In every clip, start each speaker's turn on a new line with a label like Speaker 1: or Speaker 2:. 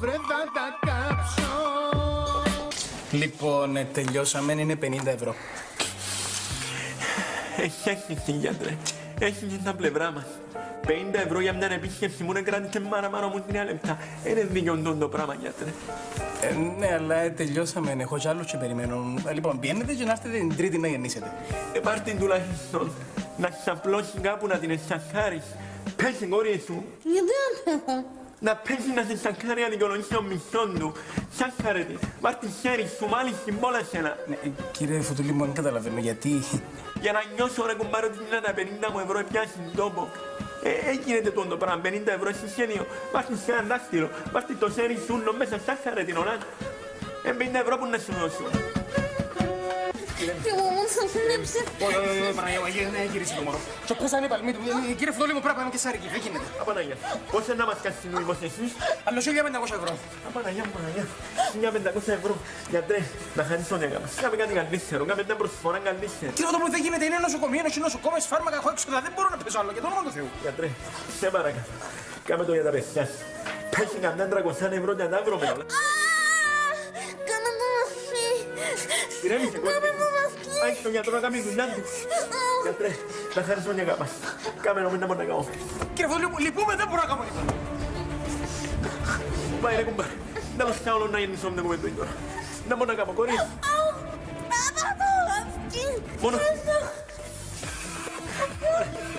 Speaker 1: βρε θα τα κάψω.
Speaker 2: Λοιπόν, τελειώσαμε, είναι 50 ευρώ.
Speaker 3: Έχει την γιατρέ. Έχει και τα πλευρά μας. 50 ευρώ για μια επίσκεψη μου, δεν κράτησε μάρα μου 3 λεπτά. Είναι δικαιοντών το πράγμα, γιατρέ.
Speaker 2: Ναι, αλλά τελειώσαμε, έχω κι άλλους και περιμένω. Λοιπόν, πιένετε και να έρθετε την Τρίτη να γεννήσετε.
Speaker 3: Πάρ' την τουλάχιστον. Να σε απλώσει κάπου να την εσακάρεις. Πέσει κόρη σου.
Speaker 4: Γιατί δεν έχω.
Speaker 3: Να πέσει να σε σακάρει αδικαιολογήσει των μισθών του. Σάκαρε τη. Πάρ' τη χέρι σου, μάλιστα την πόλα σένα.
Speaker 2: Ναι, κύριε Φωτουλή, μου δεν καταλαβαίνω γιατί.
Speaker 3: Για να νιώσω ρε κουμπάρω ότι είναι τα 50 μου ευρώ πιάσει τόπο. Έγινε το πράγμα, 50 ευρώ εσύ σχέδιο. Πάρ' τη σε ένα δάχτυλο. Πάρ' τη το σέρι σου μέσα, σάκαρε την όλα. 50 ευρώ που να σου δώσω.
Speaker 4: Και εγώ μου θα φλέψει.
Speaker 2: Όχι, Παναγία, ναι, γύρισε το μωρό. Και πώς θα είναι παλμή του, κύριε Φωτουλή μου, πρέπει να πάμε και σάρικη, δεν γίνεται.
Speaker 3: Απαναγία, πώς να μας κάνεις την υποσχέσεις.
Speaker 2: Άλλο 1.500 ευρώ.
Speaker 3: Απαναγία, 1.500 ευρώ. Γιατρέ, να χάνεις τον έκαμα. Κάμε κάτι καλύτερο, κάμε μια προσφορά καλύτερη.
Speaker 2: Κύριε Φωτουλή, δεν γίνεται, είναι νοσοκομείο, είναι νοσοκόμες, φάρμακα, έχω έξω, δεν μπορώ να παίζω άλλο, για το όνομα του Θεού.
Speaker 3: Γιατρέ, σε παρακαλώ. Κάμε το για τα παιδιά σου. Πέσει καμιά 300 ευρώ για να βρω με όλα.
Speaker 4: Κάνε το μαθή.
Speaker 3: Ηρέμησε,
Speaker 4: Κάνε το μαθή.
Speaker 3: Πάει στον γιατρό να κάνει δουλειά του. Γιατρέ, να χάνεις τον έκαμα. Κάμε νομίζω να μπορώ να κάνω.
Speaker 2: Κύριε Φωτουλή μου, λυπούμε, δεν μπορώ να κάνω τίποτα.
Speaker 3: Πάει ρε κουμπάρε. Να μας κάνω να γεννήσω με το κουβέντο τώρα. Να μπορώ να κάνω κορί. Μόνο.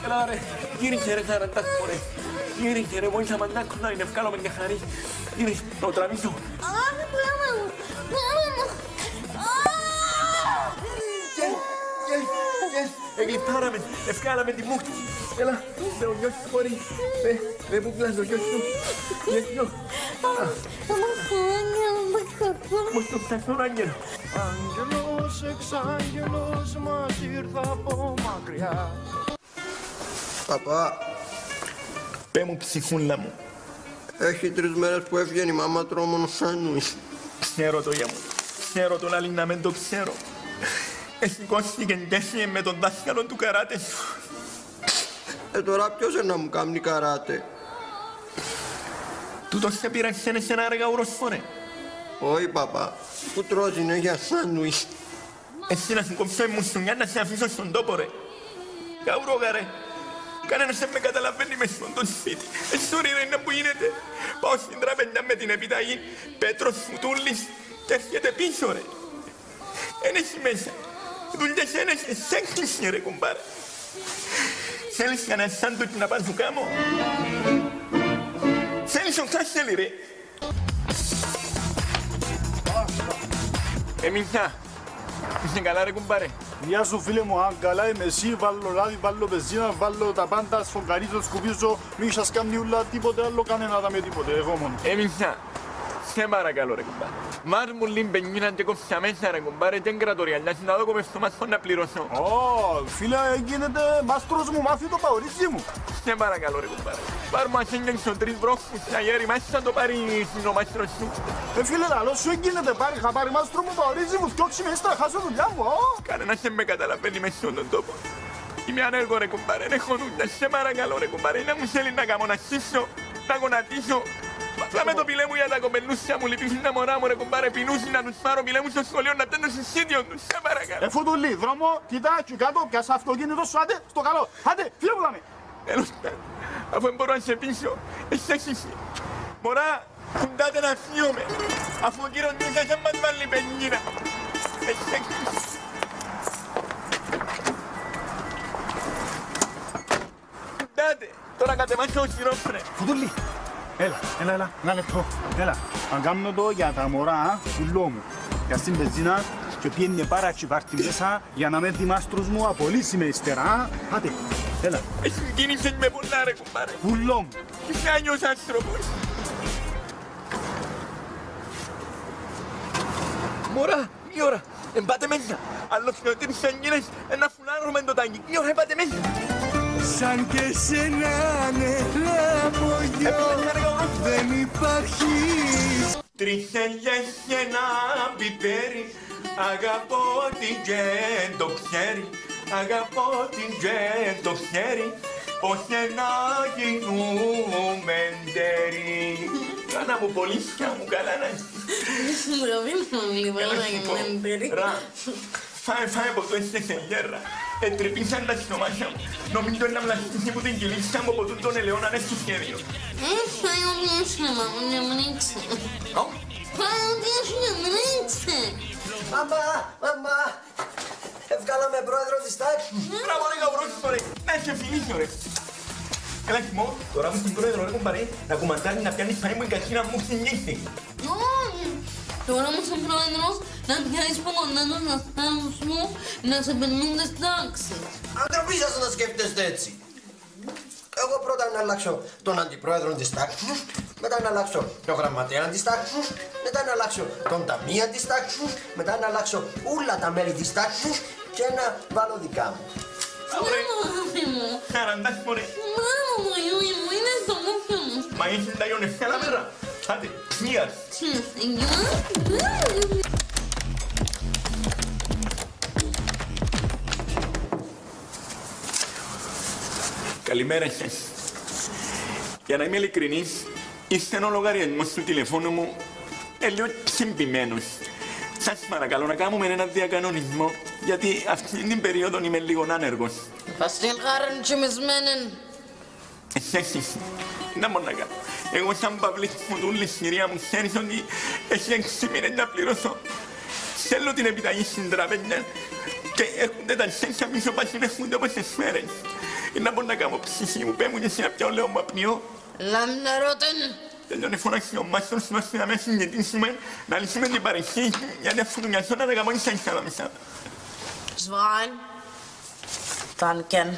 Speaker 3: Έλα ρε. Γύρισε ρε χαραντάκ μωρέ. Γύρισε ρε βοήθα μαντάκο να είναι ευκάλω με χαρί. Γύρισε, να το τραβήσω. Εγλυπάραμε, ευκάλαμε τη μούχτη. Έλα, με ο γιος σου χωρί. Με που κλάς το γιος σου. Γιος. Μου στο ψαχτόν άγγελο.
Speaker 1: Άγγελος, εξάγγελος, μας ήρθα από μακριά.
Speaker 5: Παπά,
Speaker 3: Πέ μου ψυχούλα μου.
Speaker 5: έχει 3 μέρες που έβγαινε η μάμα τρώω μόνο σάντουιτς.
Speaker 3: Ξέρω το για μου. Ξέρω το λαλί να μην το ξέρω. Εσηκώστηκε και έφυγε με τον δάσκαλο του καράτε σου.
Speaker 5: Τώρα ποιος να μου κάνει καράτε.
Speaker 3: Τούτος σε πήραξε ένα έργα ουροσφόρε.
Speaker 5: Όχι παπά, που τρως είναι για σάντουιτς.
Speaker 3: Εσύ να σου κόψω η μουσουνιά να σε αφήσω στον τόπο ρε. Καουρόγα ρε. Κανένας δεν με καταλαβαίνει μες στον σπίτι. Sorry ρε είναι που γίνεται. Πάω στην τραπεζιά με την επιταγή. Πέτρος Φουτούλης και έρχεται πίσω ρε. Εν έχει μέσα. Δουλειές ένες σε έκλεισε ρε κουμπάρα. Θέλεις κανένα σάντουιτς να πας σου κάμω. Θέλεις ο Κάσελη ρε. Εμινιά. Είσαι καλά ρε κουμπάρε.
Speaker 6: Γεια σου φίλε μου, αν καλά είμαι εσύ, βάλω λάδι, βάλω πεζίνα, βάλω τα πάντα, σφογγαρίζω, σκουπίζω, μη σας κάνει ούλα τίποτε άλλο, κανένα τα με τίποτε, εγώ μόνο.
Speaker 3: Εμινιά. Σε παρακαλώ ρε κουμπάρε. Μάρ μου λίγο πενιούνα και κόψα μέσα ρε κουμπάρε και εγκρατοριαλιάς να δω κομμές στο μάσχο να πληρώσω.
Speaker 6: Φίλε, γίνεται μάστρος μου, μάθει το παορίζι μου.
Speaker 3: Σε παρακαλώ ρε κουμπάρε. Πάρ' μου ασένιον στον 3 βρόχους να γέρει μέσα να το πάρει ο μάστρος σου.
Speaker 6: Φίλε, λαλό σου γίνεται, θα πάρει μάστρο μου παορίζι μου, φτιώξει με ύστερα, χάσω δουλειά μου.
Speaker 3: Κανένας δεν με καταλαβαίνει μέσα στον τόπο. Είμαι ανέργο ρε κουμπάρε, έχω δουλειά. Σε παρακαλώ ρε κουμπάρε, να μου θέλει να καμονασίσω, να γονατίσω. Πάμε το πιλέ μου για τα κοπελούσια μου, λυπήσουν τα μωρά μου ρε κουμπάρε, πεινούσουν να τους πάρω πιλέ μου στο σχολείο να τένω στο σίδιο τους, σε παρακαλώ.
Speaker 6: Φωτουλή, δρόμο, κοίτα, εκεί κάτω, πιάσα αυτοκίνητο σου, άντε, στο καλό, άντε, φίλε μου δάμε.
Speaker 3: Τέλος πάντων, αφού δεν μπορώ να σε πείσω, εσύ έχεις. Μωρά, κουντάτε να φύγουμε, αφού ο κύριος Νίκας δεν μας βάλει πενίνα. Εσύ έχεις. Κουντάτε, τώρα κατεβάσω ο σιρόφρε.
Speaker 6: Φωτουλή, έλα, ένα λεπτό, έλα. Αν κάνω το για τα μωρά, πουλό μου, για στην πεζίνα και πιένε πάρα και πάρτι μέσα για να με δει μάστρος μου απολύσει με ύστερα, άντε, έλα.
Speaker 3: Εσύ κίνησες με πολλά ρε κουμπάρε.
Speaker 6: Πουλό μου.
Speaker 3: Είσαι άνιος άνθρωπος. Μωρά, η ώρα, εμπάτε μέσα. Άλλος και ότι είσαι γίνες ένα φουλάρουμε το τάγκι. Η ώρα, εμπάτε μέσα.
Speaker 1: Σαν και σένα λαμπογιό δεν υπάρχει.
Speaker 3: 3 ελιές και ένα πιπέρι, αγαπώ την και το ξέρει, αγαπώ την και το ξέρει. Ως να γίνουμε τέρι. Κάνα μου πολίσια μου καλά να είσαι. Φάε ποτό είσαι σε γέρα. Εντρυπήσαν τα στομάχια μου. Νομίζω να βλαστήσει που την κυλίσσα μου από τον ελαιόνα είναι στο σχέδιο.
Speaker 4: Φάει ο διάσημα μου να μνήξει. Φάει ο διάσημα να μνήξει.
Speaker 7: Μαμά, ευκάλαμε πρόεδρο της ΤΑΚ.
Speaker 3: Μπράβο ρε καυρός ρε. Να είσαι φιλίσιο ρε. Έλα χυμό, τώρα μου στην πρόεδρο ρε κουμπαρέ να κουμαντάρει να πιάνεις φαί μου η κατσίνα μου στην νύχτη.
Speaker 4: Τώρα μου σαν πρόεδρος να πιάσεις ποκοντά τους ναστάλους μου να σε περνούν τις τάξεις.
Speaker 7: Αντροπή σας να σκέφτεστε έτσι. Εγώ πρώτα να αλλάξω τον αντιπρόεδρο της ΤΑΚ, μετά να αλλάξω τον γραμματέα της ΤΑΚ, μετά να αλλάξω τον ταμεία της ΤΑΚ, μετά να αλλάξω όλα τα μέλη της ΤΑΚ και να βάλω δικά μου.
Speaker 4: Μάμι μου.
Speaker 3: Καραντάς μωρέ.
Speaker 4: Μάμα μου, Ιούι μου, είναι στο μούφιο μου.
Speaker 3: Μα είσαι τα ιονευτά la μέρα. Άντε, cheers. Καλημέρα σας. Για να είμαι ειλικρινής, είστε ο λογαριασμός του τηλεφώνου μου λίγο τσιμπημένος. Σας παρακαλώ να κάνουμε έναν διακανονισμό, γιατί αυτή την περίοδο είμαι λίγο άνεργος.
Speaker 4: Βασίλ Γάρεν τσιμισμένεν.
Speaker 3: Εσείς, να μπορώ να κάνω. Εγώ σαν Παυλής Μουτούλης, κυρία μου, ξέρεις ότι έχει 6 μήνες να πληρώσω. Θέλω την επιταγή στην τραπέζα και έρχονται τα τσένια πίσω πάση να έρχονται πόσες μέρες. Να μπορώ να κάνω ψυχή μου, πέμουν και εσύ να πιάω λέω μου απνιώ.
Speaker 4: Λαμνερότεν.
Speaker 3: Τελειώνει φωνάξει ο μάστρος μας να με συγκεκρίσουμε να λύσουμε την παρεχή γιατί αφού του νοιάζω να τα κάνω σαν εισάδα μισά.
Speaker 4: Σβάιν. Τάνκεν.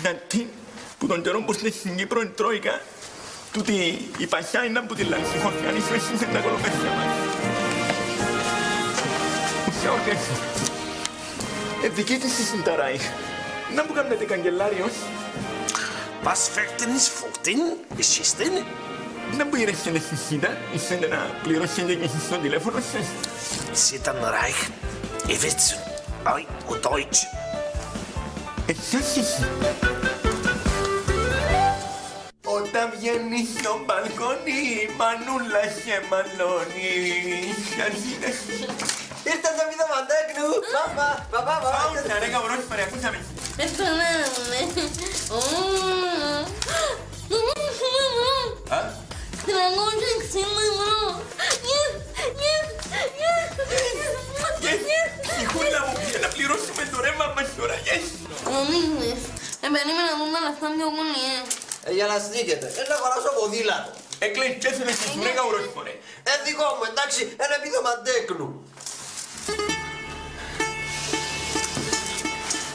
Speaker 3: Γιατί που τον καιρό που στην Κύπρο είναι τρόικα τούτη η παχιά είναι που τη λάνση χωριά αν είσαι εσύ τα κολοπέσια μας. Ουσιά ορκέσαι. Δική της η συνταράη. Να μου κάνετε καγκελάριος.
Speaker 8: Was fällt denn ins Foten? Ist es denn?
Speaker 3: Να μου γυρέσαι εσείς είστε να πληρώσετε και εσείς στο τηλέφωνο σας.
Speaker 8: Sie dann reich. Ewitz. Ei und Deutsch.
Speaker 3: Εσείς. Όταν βγαίνεις στο μπαλκόνι, μανούλα και μαλώνει.
Speaker 7: Ήρθε το βίδο Μαντέκνου. Παπά.
Speaker 3: Πάουσα ρε καυρός παρέ, ακούσαμε.
Speaker 4: Εστονάμε.
Speaker 3: Α?
Speaker 4: 360 ευρώ.
Speaker 3: Η χούλα μου πήγε να πληρώσουμε το ρεύμα μας τώρα, yes.
Speaker 4: Ομίγνες. Περίμενα να δούμε λεφτά πιο γωνιές.
Speaker 7: Για να στήκετε. Να χωράσω ποδήλατο.
Speaker 3: Έκλαις και έσαι εσύ ρε καυρός παρέ.
Speaker 7: Δικό μου, εντάξει, ένα βίδο Μαντέκνου.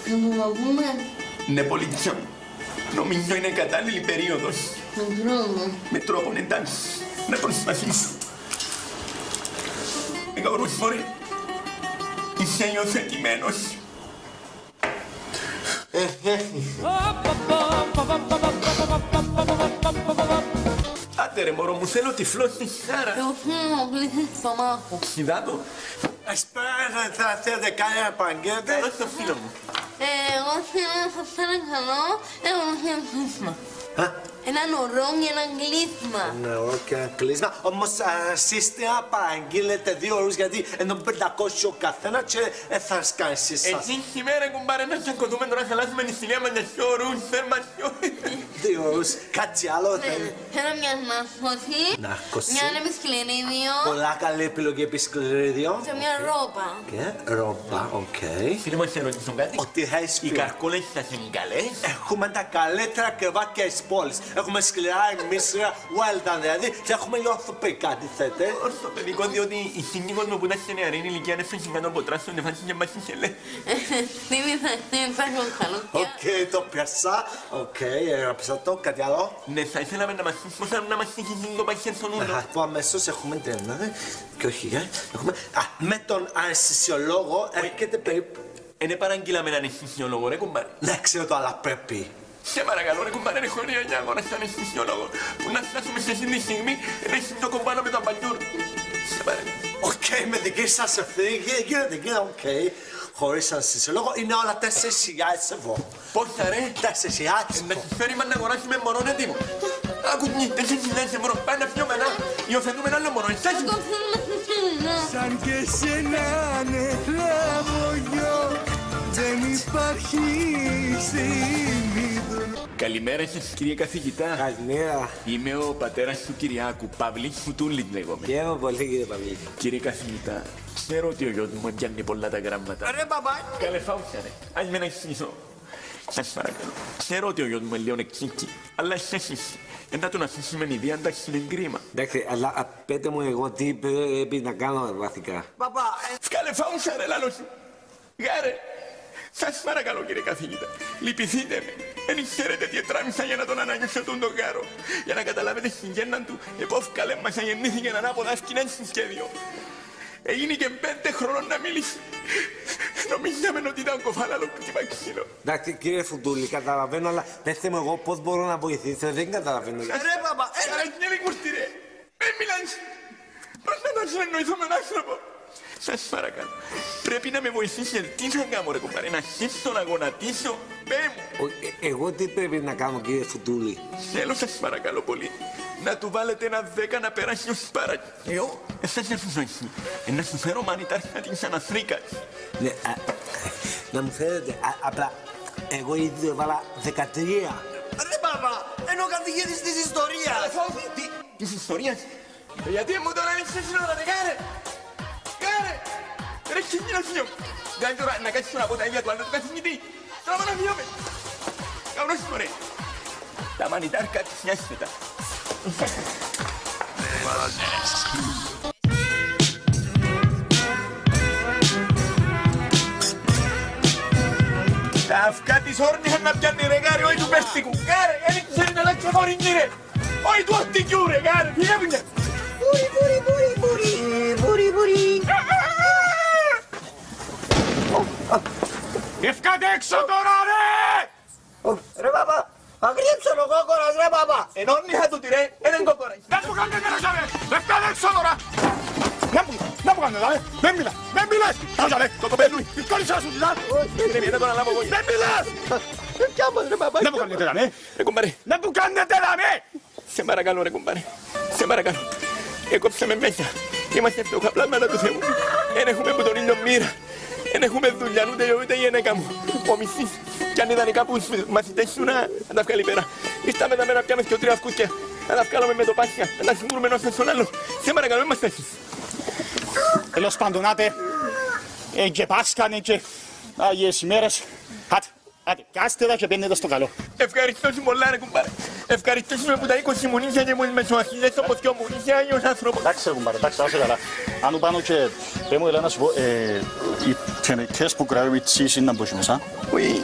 Speaker 4: Να το βγούμε.
Speaker 3: Ναι, πολιτικά μου. Νομίζω είναι κατάλληλη περίοδος.
Speaker 4: Με τρόπο.
Speaker 3: Με τρόπον, εντάξει. Να προσπαθήσω. Καυρός παρέ. Είσαι υιοθετημένος. Άντε ρε μωρό μου, θέλω τυφλό στη χάρα.
Speaker 4: Εγώ θέλω να πλήσεις στο μάχο.
Speaker 3: Κοίτατο.
Speaker 8: Espera, θα θέλετε κανένα παγκέτε.
Speaker 3: Δώσ' το φίλο μου.
Speaker 4: Εγώ θέλω να σας παρακαλώ, έχω ένα κλείσμα. Έναν ορό και ένα κλείσμα.
Speaker 8: Ναι, και ένα κλείσμα. Όμως σύστημα παραγγείλετε 2 ώρες γιατί ενώ 500 ο καθένα και θα σκάνεις εσάς.
Speaker 3: Εσύ σήμερα κουμπάρε να τσακωθούμε τώρα θα λάσουμε τη σιλία μας για 2 ώρες, θερμασιό.
Speaker 8: 2 ώρες, κάτι άλλο θέλει.
Speaker 4: Θέλω μια ναρκώση,
Speaker 8: Ναρκώση.
Speaker 4: μια επισκληρίδιο
Speaker 8: Πολλά καλή επιλογή επισκληρίδιο.
Speaker 4: και μια ρόπα.
Speaker 8: Και ρόμπα, οκ.
Speaker 3: Φίλε μου, να σε ρωτήσω κάτι.
Speaker 8: Ό,τι έχεις
Speaker 3: Οι
Speaker 8: πει.
Speaker 3: καρκόλες σας είναι καλές.
Speaker 8: Έχουμε τα καλύτερα κρεβάτια της πόλης. Έχουμε σκληρά, εμμύσια, well done δηλαδή και έχουμε και ορθοπαϊκά, τι θέτε.
Speaker 3: Ορθοπαιδικό, διότι η σύγκυμος μου που ήταν σε νεαρή ηλικία έφερε κάτω από τράστον και φάνηκε μας είχε λέει.
Speaker 4: Δεν υπάρχουν καλοκιά.
Speaker 8: Οκ, το πιάσα. Οκ, έγραψα το. Κάτι άλλο.
Speaker 3: Ναι, θα ήθελα να μας πεις πώς να μας στοιχίζει το παχέ στον ούλο.
Speaker 8: Θα πω αμέσως, έχουμε την και όχι, έχουμε... με τον αναισθησιολόγο έρχεται περίπου...
Speaker 3: Είναι παραγγείλαμε έναν αισθησιολόγο, ρε κουμπάρε.
Speaker 8: Ναι, ξέρω το, αλλά πρέπει.
Speaker 3: Σε παρακαλώ, ρε κουμπάρε, ρε χωρία για αγορά σαν αισθησιολόγο. Που να φτάσουμε σε αυτή τη στιγμή, ρε το κομπάνω με το αμπαντούρ. Σε παρακαλώ.
Speaker 8: Οκ, με δική σας ευθύνη, γίνεται, οκ. χωρίς να σας λόγο, είναι όλα 4.000 ευρώ.
Speaker 3: Πόσα ρε.
Speaker 8: 4.000
Speaker 3: Να σου φέρει να αγοράσει με μωρόν έτοιμο. Ακούνι, 4.000 ευρώ. Πάει να πιούμε ένα. Υιοθετούμε ένα άλλο μωρό. Εσάς.
Speaker 1: Σαν και σένα νεφλαβογιό δεν υπάρχει συνήθω.
Speaker 3: Καλημέρα σας κύριε καθηγητά.
Speaker 9: Καλημέρα.
Speaker 3: Είμαι ο πατέρας του Κυριάκου, Παύλης Φουτούλης λέγομαι.
Speaker 9: Χαίρομαι πολύ κύριε Παυλή.
Speaker 3: Κύριε καθηγητά, ξέρω ότι ο γιος μου πιάνει πολλά τα γράμματα.
Speaker 7: Ρε μπαμπά.
Speaker 3: Καλέ φάουσα ρε, ας με να εξηγήσω. Σας παρακαλώ, ξέρω ότι ο γιος μου είναι λίγο εξήκη, αλλά εσείς να τον αφήσουμε η διάνταξη είναι κρίμα.
Speaker 9: Εντάξει, αλλά πέτε μου εγώ τι πρέπει να κάνω βασικά.
Speaker 7: Μπαμπά.
Speaker 3: Καλέ φάουσα ρε λάλο σου. Γάρε, σας παρακαλώ κύριε καθηγητά, λυπηθείτε με. Δεν ξέρετε τι ετράμισα για να τον αναγνώσω τον γάρο. Για να καταλάβετε στην γέννα του, επόφκαλε μας να γεννήθηκε ανάποδα ευκαινέν στο σχέδιο. Έγινε και 5 χρόνων να μιλήσει. Νομίζαμε ότι ήταν κοφάλαλο που τύπα ξύλο.
Speaker 9: Εντάξει κύριε Φουτούλη, καταλαβαίνω, αλλά πέστε μου εγώ πώς μπορώ να βοηθήσω, δεν καταλαβαίνω.
Speaker 7: Ρε μπαμπά.
Speaker 3: Καλά είναι κουρτή ρε. Μην μιλάς. Πώς να τον συνεννοηθώ με τον άνθρωπο. Σας παρακαλώ. Πρέπει να με βοηθήσετε. Τι θα κάνω ρε κουμπάρε, να χύσω, να γονατίσω. Πέ μου.
Speaker 9: Εγώ τι πρέπει να κάνω κύριε Φουτούλη.
Speaker 3: Θέλω σας παρακαλώ πολύ. Να του βάλετε ένα 10 να περάσει ως παράκι. Εγώ, εσάς να σου εσύ. Να σου φέρω μανιτάρχα της Αναφρίκας.
Speaker 9: Ναι, να μου φέρετε, απλά εγώ ήδη έβαλα 13.
Speaker 7: Ρε μπαμπά. Ενώ ο καθηγητής της ιστορίας.
Speaker 3: Τι, της ιστορίας. Γιατί μου τώρα είναι σε σύνορα, ρε κάρε. Κάρε. Ρε κοινωνίο. Κάνει τώρα να κάτσεις τώρα από τα ίδια του άλλου του καθηγητή. Τώρα να βιώμε. Καυρός μωρέ. Τα μανιτάρχα της νιάσφαιτα. Τα αυκά της όρνησαν να πιάνει ρε γάρι, όχι του περστικού. Γάρε, δεν ξέρει να αλλάξει χωρινή ρε. Όχι του ορτικιού ρε γάρε, τι έπινε.
Speaker 1: Μπουρι.
Speaker 6: Ευκάτε έξω τώρα ρε!
Speaker 7: Ρε μπαμπά. Αγρίεψαν ο κόκορας ρε μπαμπά.
Speaker 3: Ενώνυχα του τη ρε, έναν κόκορα.
Speaker 6: Δεν μου κάνετε ρε ζαβέ! Ευκάτε έξω τώρα! Να μου κάνετε ρε! Δεν μιλάς! Άρα ρε! Το κοπέλου! Η κόλλησά σου ζητά!
Speaker 3: Δεν τον αλάβω εγώ.
Speaker 6: Δεν μιλάς! Δεν μου κάνετε ρε!
Speaker 3: Ρε κουμπάρε,
Speaker 6: Δεν μου κάνετε ρε!
Speaker 3: σε παρακαλώ ρε κουμπάρε. Σε παρακαλώ. Έκοψαμε μέσα. Είμαστε φτωχαπλάσματα του Θεού. Δεν έχουμε που τον ήλιο μοίρα. Δεν έχουμε δουλειά ούτε η γυναίκα μου. Ο μισής κι αν ιδανικά που μαθητές σου να τα βγάλει πέρα. Ήρθαμε εδώ να πιάμε και 3 αυκούσκια. Να τα βγάλουμε με το Πάσχα. Να τα συμβούρουμε ένας στον άλλο. Σε παρακαλώ, είμαστε εσείς.
Speaker 6: Τέλος πάντων, άτε. Και Πάσχα και Άγιες ημέρες. Άτε, κάστε τα και πέντε στο καλό.
Speaker 3: Ευχαριστώ σου πολλά ρε κουμπάρε. Ευχαριστώ σου που τα 20 μουνίσια και μου μεσοαχιλές όπως και ο μουνίσια Άγιος άνθρωπος.
Speaker 6: Εντάξει ρε κουμπάρε, εντάξει, άσε καλά. Άνω πάνω και πέ μου, έλα να σου πω, οι τενεκές που κράβει τσίς είναι να μπω μέσα.
Speaker 3: Όχι,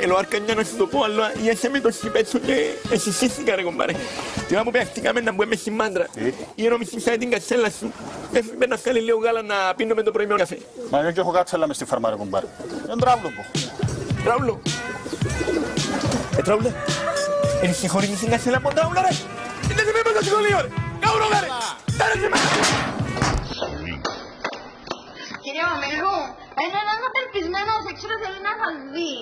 Speaker 3: ελο αρκανιά να σου το πω, αλλά είσαι με το σιπέτσο και εσυσίστηκα ρε κουμπάρε. Την ώρα που παιχτήκαμε να μπούμε στη μάντρα, η ενόμισή την κατσέλα σου. Έφυγε να βγάλει λίγο γάλα να πίνουμε το πρωινό καφέ.
Speaker 6: Μα εγώ και έχω κατσέλα μες στη φάρμα ρε κουμπάρε. Δεν τράβλω πω.
Speaker 3: Τραούλο. Τραούλο. Eres mejor que sin hacer la monta un lore. ¿Qué te me pasa con León? ¡Cabrón, dale! ¡Dale, se me!
Speaker 4: Κύριε Μαμέλου, έναν απελπισμένος έξω θέλει να σας δει.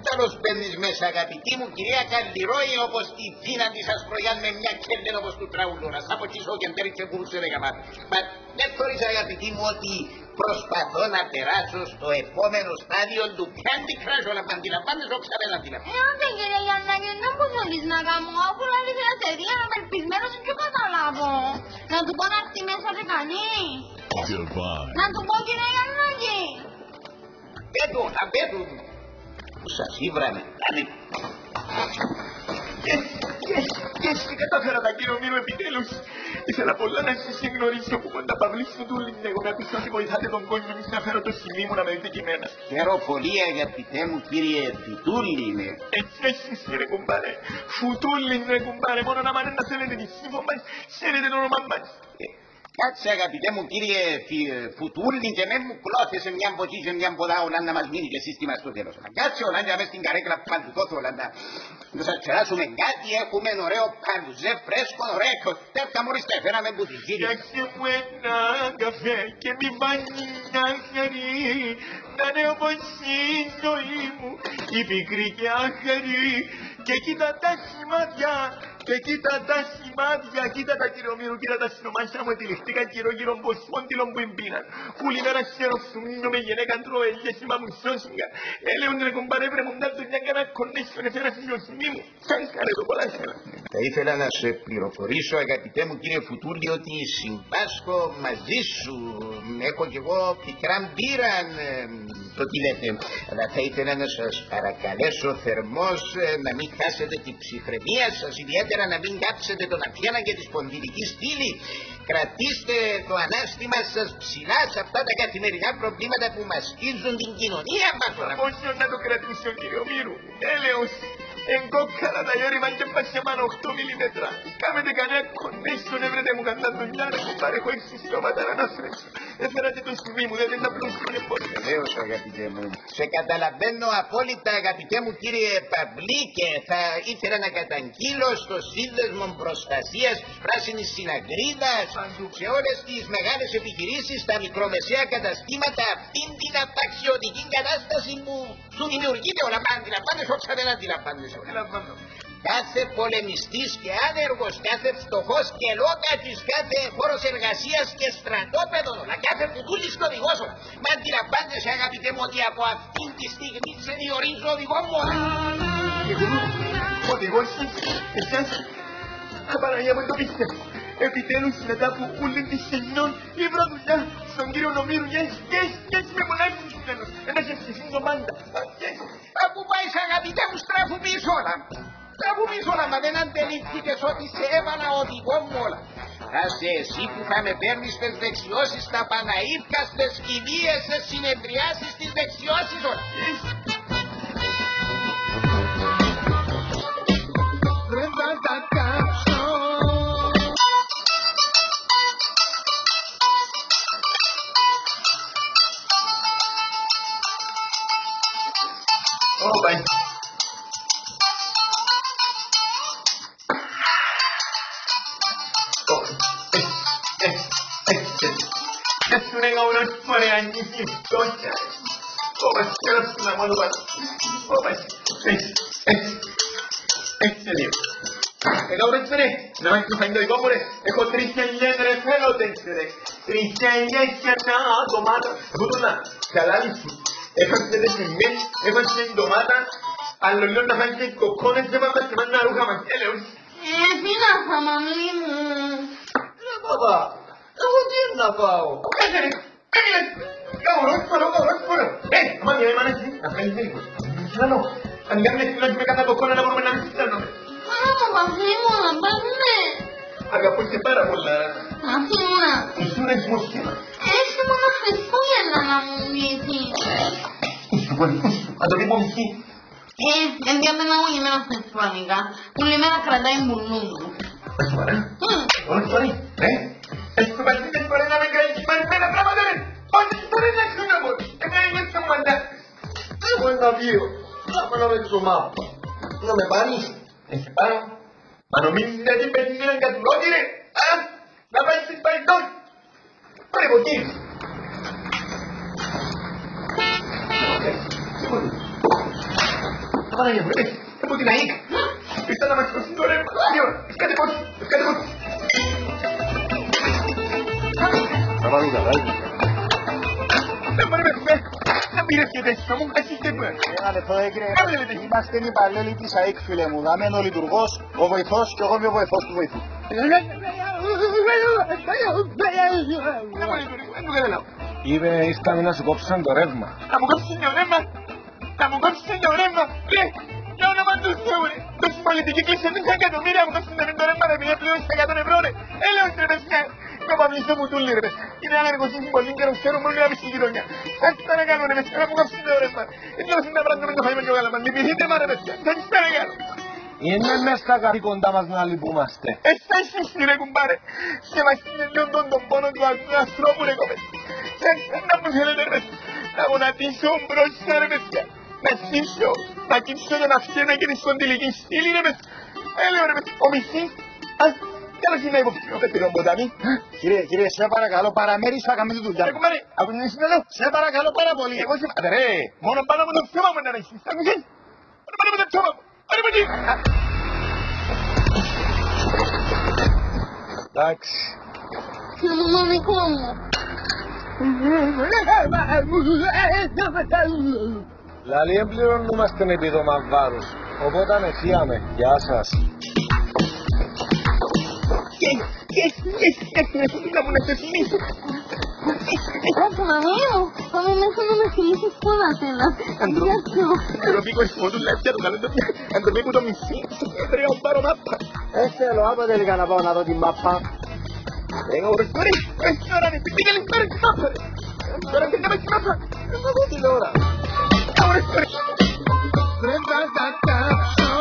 Speaker 10: Τέλος παίρνεις μέσα αγαπητή μου κυρία Καλλιρόη όπως τη θύνα της Ασπρογιάν με μια κέντεν όπως του τραουλούρα. Θα αποτσίσω και μπέριξε που σε λέγαμα. Μα δεν θεωρείς αγαπητή μου ότι προσπαθώ να περάσω στο επόμενο στάδιο του Candy Crush όλα που αντιλαμβάνεις όξα δεν αντιλαμβάνεις.
Speaker 4: Όχι κύριε Γιαννάκη, δεν μου θέλεις να κάνω, αφού λάβει φιλαθερία απελπισμένος δεν καταλάβω. Να του πω να έρθει μέσα ρε κανεί. Να του πω κύριε Γιαννάκη.
Speaker 10: Πέτω, απέτω. Που σας ήβρανε, κάνε.
Speaker 3: Yes, και κατάφερα τα κύριο Μύρο επιτέλους. Ήθελα πολλά να σας συγγνωρίσω που κοντά παυλίσου του λίνε. Εγώ με άκουσα ότι βοηθάτε τον κόσμο εμείς να φέρω το σημείο μου να με δείτε κειμένα.
Speaker 10: Χαίρο πολύ αγαπητέ μου κύριε Φουτούλη είναι.
Speaker 3: Έτσι ρε κουμπάρε. Φουτούλη ρε κουμπάρε. Μόνο να μ' να θέλετε τη σύμφω μας, ξέρετε το όνομα μας.
Speaker 10: Κάτσε αγαπητέ μου κύριε Φουτούλη και με μου κλώθησε μια μποτζή και μια μποδά όλα να μας μείνει και σύστημα στο τέλος. Κάτσε όλα για μες στην καρέκλα παντουκόθω όλα να σας ξεράσουμε κάτι, έχουμε ωραίο παλουζέ φρέσκο, ωραίο τέτοια μόλις τα έφεραμε που τους γύρω.
Speaker 3: Φτιάξε μου ένα καφέ και μη βάνει μια χαρή, να είναι όπως η ζωή μου, η πικρή και άχαρη. Και κοίτα τα σημάδια, και κοίτα τα σημάδια, κοίτα τα κυρομύρου, κοίτα τα συνομάσια μου, ετυλιχτήκαν γύρω-γύρω μποσπόντιλων που εμπίναν. Πουλή μέρα χεροσουμίνιο με γυναίκα τρώελιες η μαμουσιόσυγκα. Έλεγαν ρε κομπάρε βρε μου μοιάζω μια κανένα κονέσιον, έφερα συλλοσμί μου. Σαν κάνε το πολλά σένα.
Speaker 10: Θα ήθελα να σε πληροφορήσω αγαπητέ μου κύριε Φουτούλη ότι συμπάσχω μαζί σου. Έχω κι εγώ πικρά μπύραν το τι λέτε. Αλλά θα ήθελα να σας παρακαλέσω θερμός να μην χάσετε την ψυχραιμία σας, ιδιαίτερα να μην κάψετε τον αφιένα και τη σπονδυλική στήλη. Κρατήστε το ανάστημα σας ψηλά σε αυτά τα καθημερινά προβλήματα που μασκίζουν την κοινωνία μας.
Speaker 3: Πώς να το κρατήσω κύριο Μύρου, έλεος. Εγκόκκαρα τα γέρημα και πάση πάνω 8 μιλιμέτρα. Κάμετε κανένα κονέσιο, έβρετε μου κανένα δουλειά, να μου πάρε έχω 6 σιώματα να φρέξω. Έφερατε το σημείο μου, δεν είναι απλώς τον επόμενο.
Speaker 10: Βεβαίως αγαπητέ μου. Σε καταλαβαίνω απόλυτα αγαπητέ μου κύριε Παυλή και θα ήθελα να καταγγείλω στο Σύνδεσμο Προστασίας της Πράσινης Συναγκρίδας σε όλες τις μεγάλες επιχειρήσεις, τα μικρομεσαία καταστήματα αυτήν την απαξιωτική κατάσταση που σου δημιουργείται όλα πάντα. Αντιλαμβάνεσαι όσα δεν αντιλαμβάνεσαι. Κάθε πολεμιστής και άνεργος, κάθε φτωχός και λόκατης, κάθε χώρος εργασίας και στρατόπεδο, όλα, κάθε κουτούλης και οδηγός όλα. Μα αντιλαμβάνεσαι αγαπητέ μου ότι από αυτήν τη στιγμή σε διορίζω οδηγό μου.
Speaker 3: Οδηγός εσάς, Παναγία μου το πίστευα. Επιτέλους μετά από όλη τη σελινών ήρθα δουλειά στον κύριο Νομύρου. Yes, με μονάχη του τέλος. Ένας ευθυσίνω πάντα.
Speaker 10: Αφού πάει αγαπητέ μου στράφου πίσω όλα. Στράφου πίσω όλα, μα δεν αντελήφθηκες ότι σε έβαλα οδηγό μου όλα. Άσε εσύ που θα με παίρνεις στις δεξιώσεις στα Παναήρκα, στις κηδείες, στις συνεδριάσεις, στις δεξιώσεις όλα.
Speaker 3: Δεν θα τα κάψω. Bye. Adesso ne ho una storia anni di storia. Oh, ma c'era una mano per... Oh, ma... Εδώ βρέξτε, να μην του φαίνεται δικό μου ρε, έχω 3.000 ρε θέλω τέσσερε, 3.000 και ένα ντομάτα, βούτουνα, καλάλη σου, έχασε τεσσιμές, έχασε ντομάτα, άλλο λέω να φάει και κοκκόνες, δεν πάμε σε μάνα ρούχα μας, έλεος.
Speaker 4: Φύγασα μαμί μου.
Speaker 7: Ρε παπά, εγώ τι να πάω.
Speaker 3: Κάτσε ρε, έμεινες, καουρός φορώ, αμά μια εμάνα εσύ, να φαίνεις λίγο, μισάνο, αν κάνουμε φίλος με κατά κοκκόνα να μπορούμε να μην συστάνουμε.
Speaker 4: Αφήμωνα, πάμε.
Speaker 3: Αγαπώ και πάρα πολλά.
Speaker 4: Αφήμωνα.
Speaker 3: Εσύ είναι σμοσχήμα.
Speaker 4: Έτσι μόνο Χριστούγεννα να μου μοιήσει.
Speaker 3: Είσαι πολύ, αν το δίπω μισή.
Speaker 4: Δεν διάβαινα εγώ γεμένα στα Ισπανικά. Που λιμένα κρατάει μπουλού μου.
Speaker 3: Πας σοβαρά. Όλες φορές, Εσύ το πατρίδες φορές να με κρατήσεις μαρισμένα πράγματα, ρε. Όλες φορές να σου να πω. Εμένα είναι στο μαντά.
Speaker 7: Εγώ ένα βίο. Να πάω να με ξομάπα. Να με πάρεις.
Speaker 3: Έχει πάνω. Μα νομίζεις ότι παίρνεις έναν κατουρότη ρε. Να πάει στις παρελθόν. Πάρε ποτήρι. Θα πάνε για βρε. Από την ΑΕΚ. Ήρθα να μας σώσει το ρεύμα. Ευκάτε πότσι.
Speaker 6: Θα πάρουν καλά.
Speaker 3: Δεν μπορεί με κουμπέ. Να πήρες και τέσσερα μου. Ας είστε πέρα.
Speaker 6: Ένα λεπτό έγκρε. Είμαστε υπαλλήλοι της ΑΕΚ φίλε μου. Δάμε είναι ο λειτουργός, ο βοηθός και εγώ είμαι ο βοηθός του βοηθού. Είπε ήρθαμε να σου κόψουν το ρεύμα.
Speaker 3: Να μου κόψουν το ρεύμα. Να μου κόψουν το ρεύμα. Ρε, για όνομα του Θεού ρε. Τόση πολιτική κλείσε 10 εκατομμύρια μου κόψουν το ρεύμα ρε. Μια πλέον στα 100 ευρώ ρε. Έλεος ρε παιδιά. Το παυλιστό μου τούλη ρε. Είναι άνεργος είναι πολύ καιρό ξέρω μόνο να μισή γειτονιά. Σας παρακαλώ ρε παιδιά να μου κόψουν το ρεύμα. Έτσι όσο να πράγμα με το φάει με το γάλαμα. Λυπηθείτε μα ρε παιδιά. Σας παρακαλώ.
Speaker 8: Είναι μέσα στα καθήκοντά μας να λυπούμαστε.
Speaker 3: Εσείς ρε κουμπάρε, σεβαστείτε λίγο τον πόνο του ανθρώπου ρε κόμες. Να μου θέλετε ρε, να γονατίσω μπροστά ρε παιδιά. Να σύσω, να κύψω τον αυσένα και τη σπονδυλική στήλη ρε παιδιά. Έλεω ρε παιδιά, ο μισής, τέλος είναι υποψηφίο πετυρών ποτάμι.
Speaker 6: Κύριε, σε παρακαλώ, παραμέρισα να κάνετε δουλειά.
Speaker 3: Ρε κουμπάρε, ακούσες με εδώ.
Speaker 6: Σε παρακαλώ πάρα πολύ.
Speaker 3: Εγώ σε πάτε ρε, μόνο πάνω από το θέμα μου να ρέχεις. Ακούσες, μόνο πάνω από το θέμα μου. Πάρε μου εκεί.
Speaker 8: Εντάξει.
Speaker 4: Νομικό μου.
Speaker 8: Λαλή εμπληρωνούμαστε επίδομα βάρους. Οπότε ανεχίαμε. Γεια σας.
Speaker 3: Να μου να σε θυμίσω.
Speaker 4: Μαμί μου, πάμε μέσα να με θυμίσεις πολλά θέλω.
Speaker 3: Το πήκω εσμόδου λεπτιά του καλέντο. Αν το πήκω το μισή, πρέπει να πάρω μάπα.
Speaker 8: Θέλω, άμα τελικά να πάω να δω την μάπα.
Speaker 3: Ωρες τώρα ρε, πήγε λίγο πάρε τη μάπα ρε. Τώρα πήγε με τη μάπα.
Speaker 8: Να δω την ώρα.
Speaker 3: Ωρες τώρα.
Speaker 1: Βρέτα τα κάψω.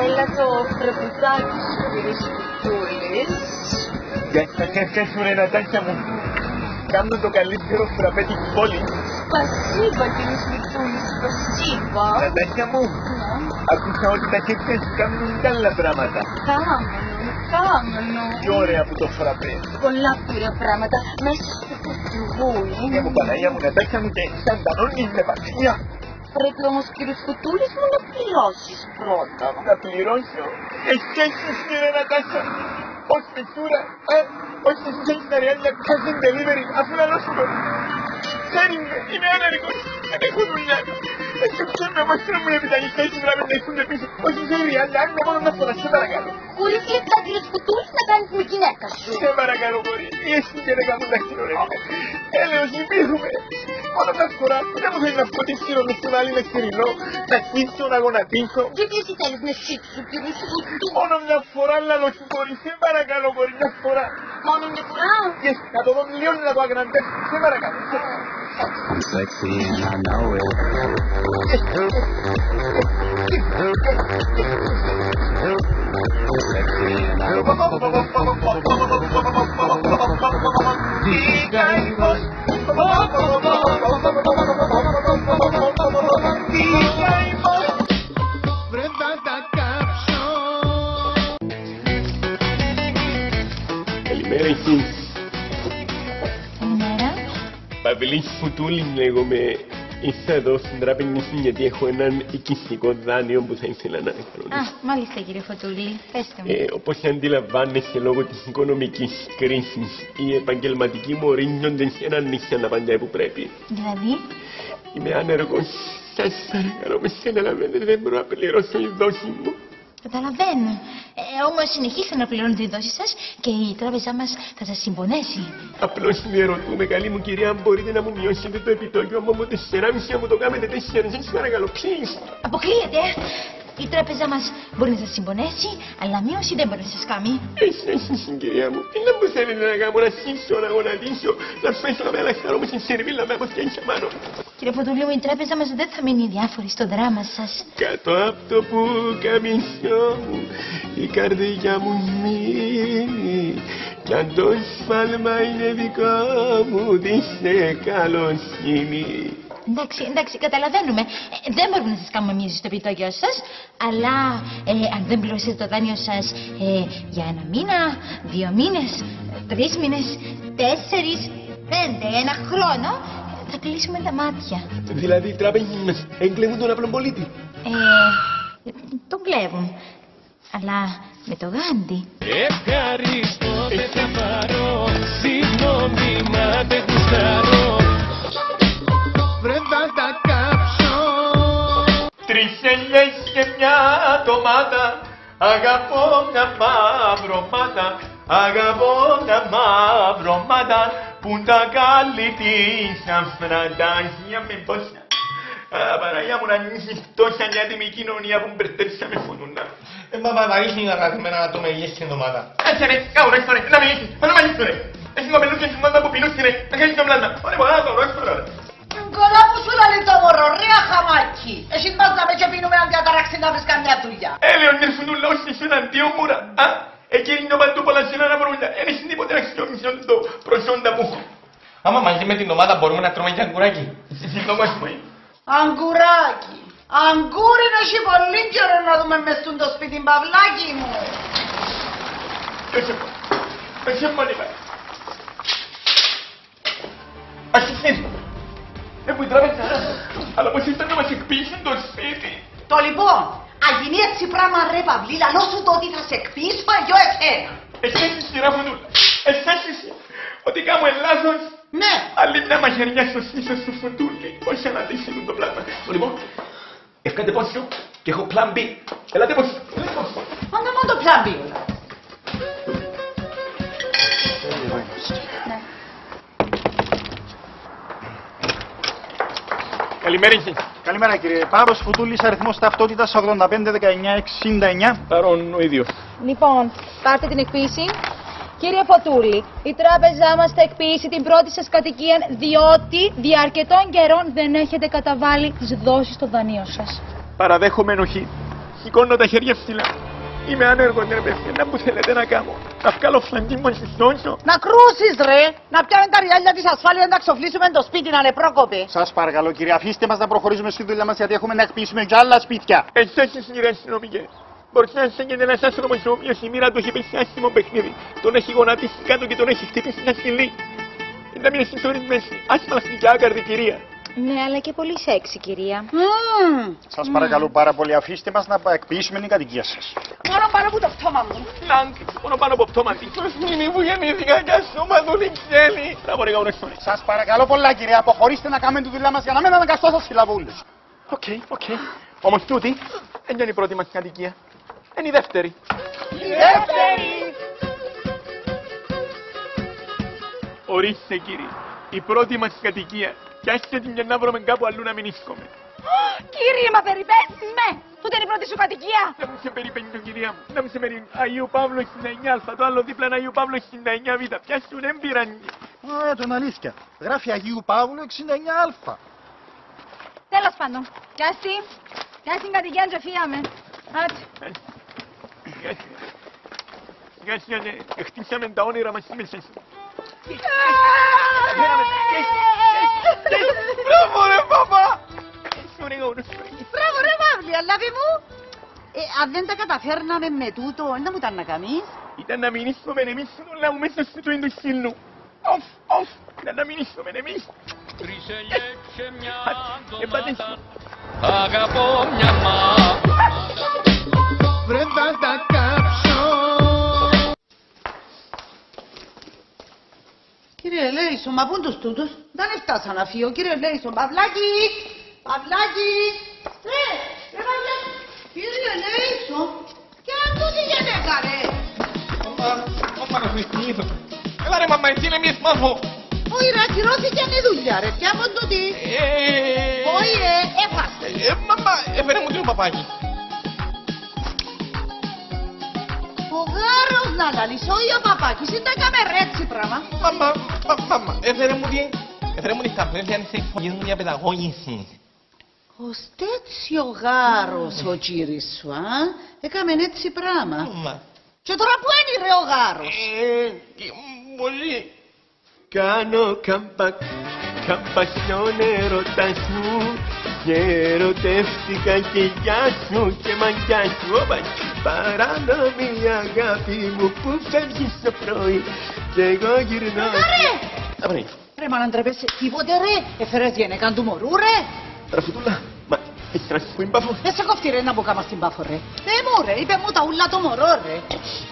Speaker 11: Έλα το φρεπουδάκι σου, κύριε Σπιτούλης.
Speaker 3: Για σου ρε Νατάσια μου. Κάνω το καλύτερο φραπέ της πόλης.
Speaker 11: Σπασίβα, κύριε Σπιτούλης, σπασίβα.
Speaker 3: Νατάσια μου, άκουσα ότι τα χέρια σου κάνουν άλλα πράγματα.
Speaker 11: Κάμενο.
Speaker 3: Τι ωραία που το φραπέ.
Speaker 11: Πολλά πήρα πράγματα μέσα στο κουτιγούνι.
Speaker 3: Και μου Παναγία μου, Νατάσια μου, και σαντανώνεις με παθιά.
Speaker 11: Πρέπει όμως, κύριε Σπιτούλης μου, να πληρώσεις πρώτα.
Speaker 3: Να πληρώσω. Εσείς κύριε Νατάσια. Ως πεσούρα, όχι εσύ έχεις τα ρεάλια cash and delivery, αφού να λώσω το. Ξέρει με, είμαι άναρικος, δεν έχω δουλειά. Έτσι ξέρουμε όμως να μου επιταγείς τα έτσι βράδυ να έχουνε πίσω. Όχι σε ρεάλια, αν είναι μόνο να φοράς, σε παρακαλώ.
Speaker 11: Χωρίς λεπτά, κύριε Σπιτούλης, να κάνεις με γυναίκα σου.
Speaker 3: Σε παρακαλώ μπορεί, ή εσύ και δεν κάνουν τα χειρορεύματα. Έλεος, λυπήθουμε. Μόνο μια φορά, δεν μου θέλει να σκοτήσω με στον άλλη μεστερινό, να κλείσω, να γονατίσω.
Speaker 11: Και τι εσύ θέλεις να σύξου, κύριε Σπιτούλη.
Speaker 3: Μόνο μια φορά, λαλό σου μπορεί, σε παρακαλώ μπορεί, μια φορά.
Speaker 11: Μόνο μια φορά.
Speaker 3: Και να το δω μιλιώνει να το αγραντεύσω, σε παρακαλώ.
Speaker 12: I'm sexy and I know it. Sexy and I
Speaker 1: Βρέτα τα κάψω.
Speaker 3: Καλημέρα εσείς.
Speaker 11: Καλημέρα.
Speaker 3: Παυλής Φουτούλης λέγομαι. Ήρθα εδώ στην τράπεζα γιατί έχω έναν οικιστικό δάνειο που θα ήθελα να εκφρονίσω.
Speaker 11: Μάλιστα κύριε Φωτούλη, πέστε μου.
Speaker 3: Όπως αντιλαμβάνεσαι λόγω της οικονομικής κρίσης, οι επαγγελματικοί μου ορίζονται σε έναν νησιά να παντάει που πρέπει.
Speaker 11: Δηλαδή?
Speaker 3: Είμαι άνεργος. Σας παρακαλώ με συναλαμβάνετε, δεν μπορώ να πληρώσω η δόση μου.
Speaker 11: Καταλαβαίνω. Όμως συνεχίστε να πληρώνετε τη δόση σας και η τράπεζά μας θα σας συμπονέσει.
Speaker 3: Απλώς διερωτούμε, καλή μου κυρία, αν μπορείτε να μου μειώσετε το επιτόκιο μου από 4,5 να μου το κάνετε 4. Σας παρακαλώ, please.
Speaker 11: Αποκλείεται. Η τράπεζα μας μπορεί να σας συμπονέσει, αλλά μείωση δεν μπορεί να σας κάνει.
Speaker 3: Εσείς, κυρία μου, τι να μου θέλετε να κάνω, να σύσω, να γονατίσω, να πέσω με άλλα χαρό μου στην σερβίλα με αποσκένια μάνο.
Speaker 11: Κύριε Φωτούλη μου, η τράπεζα μας δεν θα μείνει διάφορη στο δράμα σας.
Speaker 3: Κάτω από το πουκαμισό μου, η καρδιά μου σμίγει. Κι αν το σφάλμα είναι δικό μου, δείστε καλοσύνη.
Speaker 11: Εντάξει, καταλαβαίνουμε. Δεν μπορούμε να σας κάνουμε μείωση στο επιτόκιο σας, αλλά αν δεν πληρώσετε το δάνειο σας για 1 μήνα, 2 μήνες, 3 μήνες, 4, 5, 1 χρόνο, θα κλείσουμε τα μάτια.
Speaker 3: Δηλαδή οι τράπεζες μας εγκλέβουν τον απλό πολίτη.
Speaker 11: Τον κλέβουν, αλλά με το γάντι.
Speaker 12: Ευχαριστώ, δεν θα πάρω, συγγνώμη μα δεν γουστάρω.
Speaker 1: Βρέτα τα κάψω.
Speaker 3: 3 ελιές και μια ντομάτα, αγαπώ μια μαυρομάτα, αγαπώ μια μαυρομάτα, που τα καλή της αφραντάζια με πόσα. Παναγιά μου να νιώσεις τόσα για την κοινωνία που μπερδέψαμε φωνούντα.
Speaker 10: Μπαμπά, βαρύχει να ράθμενα να το μεγείς την εβδομάδα.
Speaker 3: Κάτσε ρε, κάπου ρε, ρε, να μεγίσεις, να μαγίσεις ρε. Έχει κοπελούς και σημάδια που πεινούς ρε, να κάνεις το πλάσμα. Ωραία, πολλά το ρόξω ρε.
Speaker 13: Καλά που σου λέει το μωρό, ρε αχαμάκι. Εσείς μας να με και πίνουμε αν διαταράξει να βρεις καμιά δουλειά.
Speaker 3: Λεωνίδ φουνούλα ως εσύ εναντίον μου ρε. Εκείνη είναι παντού πολλά σένα να βρούμε. Εν έχει τίποτε να αξιοποιήσουν το προσόντα που έχω.
Speaker 10: Άμα μαζί με την ομάδα μπορούμε να τρώμε και αγκουράκι.
Speaker 13: Αγκουράκι. Αγκούρι να έχει πολύ καιρό να δούμε μες στο σπίτι, Παυλάκι μου.
Speaker 3: Εσύ μόνιμα. Ας εσύ. Που η τράπεζα. Αλλά πως ήρθαν να μας εκπίσουν το σπίτι.
Speaker 13: Το λοιπόν, αν γίνει έτσι πράγμα ρε Παυλή, λαλό σου το ότι θα σε εκπίσω εγώ εσένα.
Speaker 3: Εσείς σειρά φωνούλα. Εσείς ότι κάνω λάθος.
Speaker 13: Ναι.
Speaker 3: Άλλη μια μαχαιριά στο σύσο σου φωτούλη. Όχι να δείξουν το πλάσμα. Λοιπόν, ευκάτε πόσο και έχω πλάν B. Ελάτε πόσο.
Speaker 13: Άντε μόνο το πλάν B όλα.
Speaker 3: Καλημέρα σας.
Speaker 6: Καλημέρα κύριε. Πάρος Φουτούλης, αριθμός ταυτότητας 851969.
Speaker 3: Παρόν ο ίδιος.
Speaker 11: Λοιπόν, πάρτε την εκποίηση. Κύριε Φωτούλη, η τράπεζά μας θα εκποίησει την πρώτη σας κατοικία διότι δια αρκετών καιρών δεν έχετε καταβάλει τις δόσεις των δανείων σας.
Speaker 3: Παραδέχομαι ενοχή. Σηκώνω τα χέρια ψηλά. Είμαι άνεργος ρε παιδιά, να που θέλετε να κάνω. Να βγάλω φλαντή μου στη στόνσο.
Speaker 13: Να κρούσεις ρε, να πιάνουν τα ριάλια της ασφάλειας να ξοφλήσουμε το σπίτι να είναι πρόκοπε.
Speaker 6: Σας παρακαλώ κύριε, αφήστε μας να προχωρήσουμε στη δουλειά μας γιατί έχουμε να εκποιήσουμε και άλλα σπίτια.
Speaker 3: Εσείς κύριε αστυνομικέ. Μπορείτε να σέγγετε ένας άνθρωπος ο οποίος η μοίρα του έχει πέσει άσχημο παιχνίδι. Τον έχει γονατίσει κάτω και τον έχει χτυπήσει μια σκυλή. Είναι μια ιστορία μέση, άσπαλαστη και άκαρδη κυρία.
Speaker 11: Ναι, αλλά και πολύ σεξι, κυρία.
Speaker 6: Σας παρακαλώ πάρα πολύ, αφήστε μας να εκποιήσουμε την κατοικία σας.
Speaker 13: Μόνο πάνω από το πτώμα μου.
Speaker 3: Μόνο πάνω από πτώμα της. Μήνυ που γεννήθηκα κι ασώμα του Λιξέλη. Να μπορεί κάπου να.
Speaker 6: Σας παρακαλώ πολλά κύριε, αποχωρήστε να κάνουμε τη δουλειά μας για να μην αναγκαστώ σας συλλαβούλους.
Speaker 3: Οκ. Όμως τούτη δεν είναι η πρώτη μας κατοικία. Είναι η δεύτερη.
Speaker 13: Η δεύτερη!
Speaker 3: Ορίστε κύριε, η πρώτη μας κατοικία. Κι άστε την και να βρούμε κάπου αλλού να μην ίσκομαι.
Speaker 11: Κύριε, μα περιπέσεις με! Τούτε είναι η πρώτη σου κατοικία!
Speaker 3: Να μην σε περιπένει κυρία μου. Να μην σε περιπένει. Αγίου Παύλου 69α, το άλλο δίπλα είναι Αγίου Παύλου 69β. Πιάσουν έμπειραν.
Speaker 6: Το είναι αλήθεια. Γράφει Αγίου Παύλου 69α.
Speaker 11: Τέλος πάντων. Πιάστη την κατοικία και φύγαμε. Άτσι.
Speaker 3: Σιγά χτίσαμε τα όνειρα μας μέσα σου. Μπράβο ρε παπά!
Speaker 13: Μπράβο ρε Παύλη, αλάβη μου. Αν δεν τα καταφέρναμε με τούτο, να μου ήταν να κάνεις.
Speaker 3: Ήταν να μηνύσουμε εμείς στον λαό μέσα στο του σύλλου. Οφ, ήταν να μηνύσουμε εμείς.
Speaker 12: Αγαπώ μια
Speaker 1: Βρε θα τα κάψω.
Speaker 13: Κύριε Λέησον, μα πούν τους τούτους, δεν έφτασα να φύγω. Κύριε Λέησον, Παυλάκη, κύριε Λέησον, και αν τούτη γενέκα ρε.
Speaker 3: Μαμά να χρησιμοποιήσω. Έλα ρε μαμά, εσύ είναι μια σπάθο.
Speaker 13: Όχι ρε, ακυρώθηκε η δουλειά ρε, ποια μου τούτη. Όχι ρε, έφασε.
Speaker 3: Μαμά, έφερε μου το παπάκι.
Speaker 13: Ο γάρος να λαλείς, όχι ο παπάκης, δεν τα έκαμε ρε έτσι πράγμα.
Speaker 3: Μαμά, έφερε μου τις ταμπλές για να σε υπογενούν για παιδαγώγηση.
Speaker 13: Ως τέτοιο ο γάρος ο κύρις σου, έκαμε έτσι πράγμα. Και τώρα που είναι ρε ο γάρος.
Speaker 3: Πολύ. Κάνω καμπασιόν έρωτα σου και ερωτεύτηκα και γεια σου και μαγιά σου. Παράνομη αγάπη μου που φεύγεις το πρωί και εγώ γυρνώ.
Speaker 13: Ρε μα να ντρέπεσαι τίποτε ρε, έφερες γενέκαν του μωρού ρε.
Speaker 3: Ρε Φουτούλα, μα έχεις να σου πω πάφο.
Speaker 13: Δεν σε κοφτεί ρε να μπω κάμα στην πάφο ρε. Μου ρε, είπε μου τα ούλα το μωρό ρε.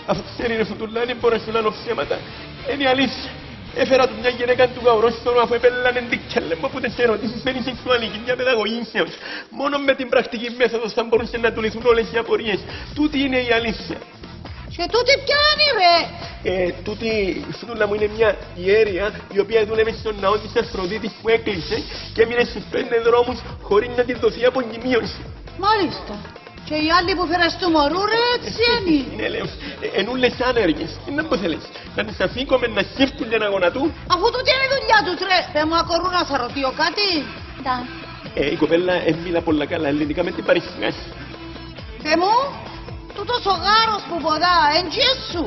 Speaker 3: Αφού ξέρει ρε Φουτούλα, δεν μπορώ να σου λένε ψέματα. Είναι η αλήθεια. Έφερα του μια γυναίκα του καουρόστονου αφού επέλανε δικιάλε μου από τις ερωτήσεις δεν είναι σεξουαλική μια παιδαγωγήσεως. Μόνο με την πρακτική μέθοδος θα μπορούσαν να του λυθούν όλες οι απορίες. Τούτη είναι η αλήθεια.
Speaker 13: Και τούτη ποια είναι ρε?
Speaker 3: Τούτη η φρούλα μου είναι μια ιέρια η οποία δούλευε στον ναό της Αφροδίτης που έκλεισε και έμεινε στους 5 δρόμους χωρίς να την δοθεί αποκοιμίωση.
Speaker 13: Μάλιστα. Και οι άλλοι που φέρες του μωρού ρε έτσι είναι.
Speaker 3: Είναι λέω, ενούλες άνεργες. Τι να πω θέλεις, να τις αφήκουμε να σκέφτουν και να γονατούν.
Speaker 13: Αφού τούτη είναι η δουλειά τους ρε. Πε μου ακορούνα θα ρωτήσω κάτι.
Speaker 3: Η κοπέλα έμειλα πολλά καλά ελληνικά με την παρησυγάση.
Speaker 13: Πε μου, τούτος ο γάρος που ποδά, εντζιές σου.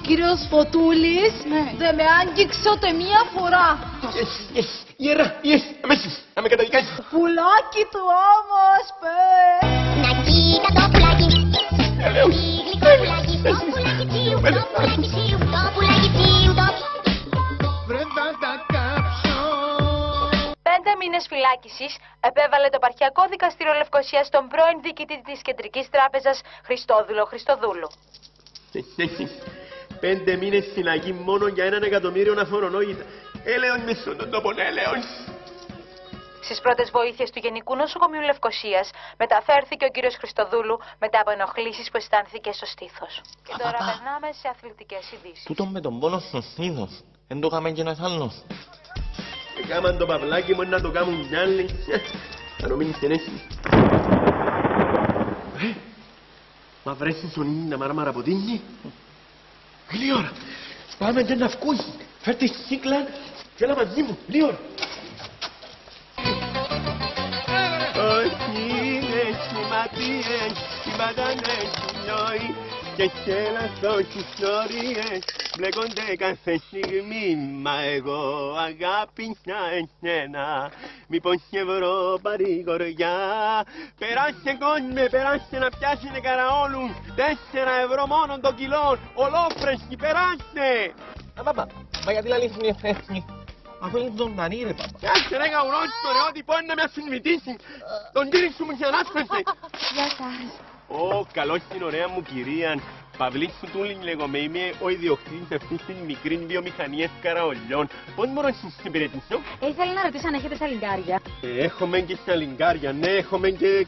Speaker 11: Κύριος Φωτούλης, δεν με άγγιξε ούτε μία φορά.
Speaker 3: Ιερά, αμέσως, να με καταδικάσεις.
Speaker 11: Πουλάκι του όμως, παι.
Speaker 4: Να κοίτα το πουλάκι.
Speaker 3: Λέω,
Speaker 4: Γλυκό πουλάκι, το πουλάκι τσίου, το πουλάκι τσίου, το πουλάκι τσίου, το...
Speaker 1: Βρε θα τα κάψω.
Speaker 14: 5 μήνες φυλάκισης επέβαλε το Επαρχιακό Δικαστήριο Λευκωσίας στον πρώην διοικητή της Κεντρικής Τράπεζας Χριστόδουλο Χριστοδούλου.
Speaker 3: 5 μήνες φυλακή μόνο για 1 εκατομμύριο αφορολόγητα. Έλεον με στον τόπο, έλεον.
Speaker 14: Στις πρώτες βοήθειες του Γενικού Νοσοκομείου Λευκωσίας μεταφέρθηκε ο κύριος Χριστοδούλου μετά από ενοχλήσεις που αισθάνθηκε στο στήθος. Και τώρα περνάμε σε αθλητικές ειδήσεις.
Speaker 3: Τούτον με τον πόνο στο στήθος, εν το κάμεν και ένας άλλος. Έκαμαν το παυλάκι μου να το κάνουν κι άλλοι. Θα νομίνεις και έτσι. Μα βρέσεις τον είναι μάρμαρα ποτίνι. Λίγη ώρα. Πάμε και να βγούσει. Φέρ' τη σύκλα και έλα μαζί μου. Λίγη ώρα. Όχι έτσι ματίες, συμπατάνε νόη και χέλαθω τις ιστορίες μπλέκονται κάθε στιγμή. Μα εγώ αγάπησα εσένα, μήπως και βρω παρηγοριά. Περάστε κόνμε, περάστε να πιάσετε καραόλου, 4 ευρώ μόνο το κιλό, ολόφρεσκι, περάστε. Παπά, μα γιατί λαλείς μια θέση. Αφού είναι ζωντανή ρε παπά. Κάτσε ρε καουρόστο ρε, ό,τι πόνει να με αφιλμητήσει. Τον κύρι σου μου ξανάσχεσε.
Speaker 11: Γεια σας.
Speaker 3: Ω, καλώς την ωραία μου κυρία. Παυλίτσου Τούλιν λέγομαι, είμαι ο ιδιοκτήτης αυτής της μικρής βιομηχανίας καραολιών. Πώς μπορώ να σας υπηρετήσω?
Speaker 11: Ήθελα να ρωτήσω αν έχετε σαλιγκάρια.
Speaker 3: Έχουμε και σαλιγκάρια, ναι, έχουμε και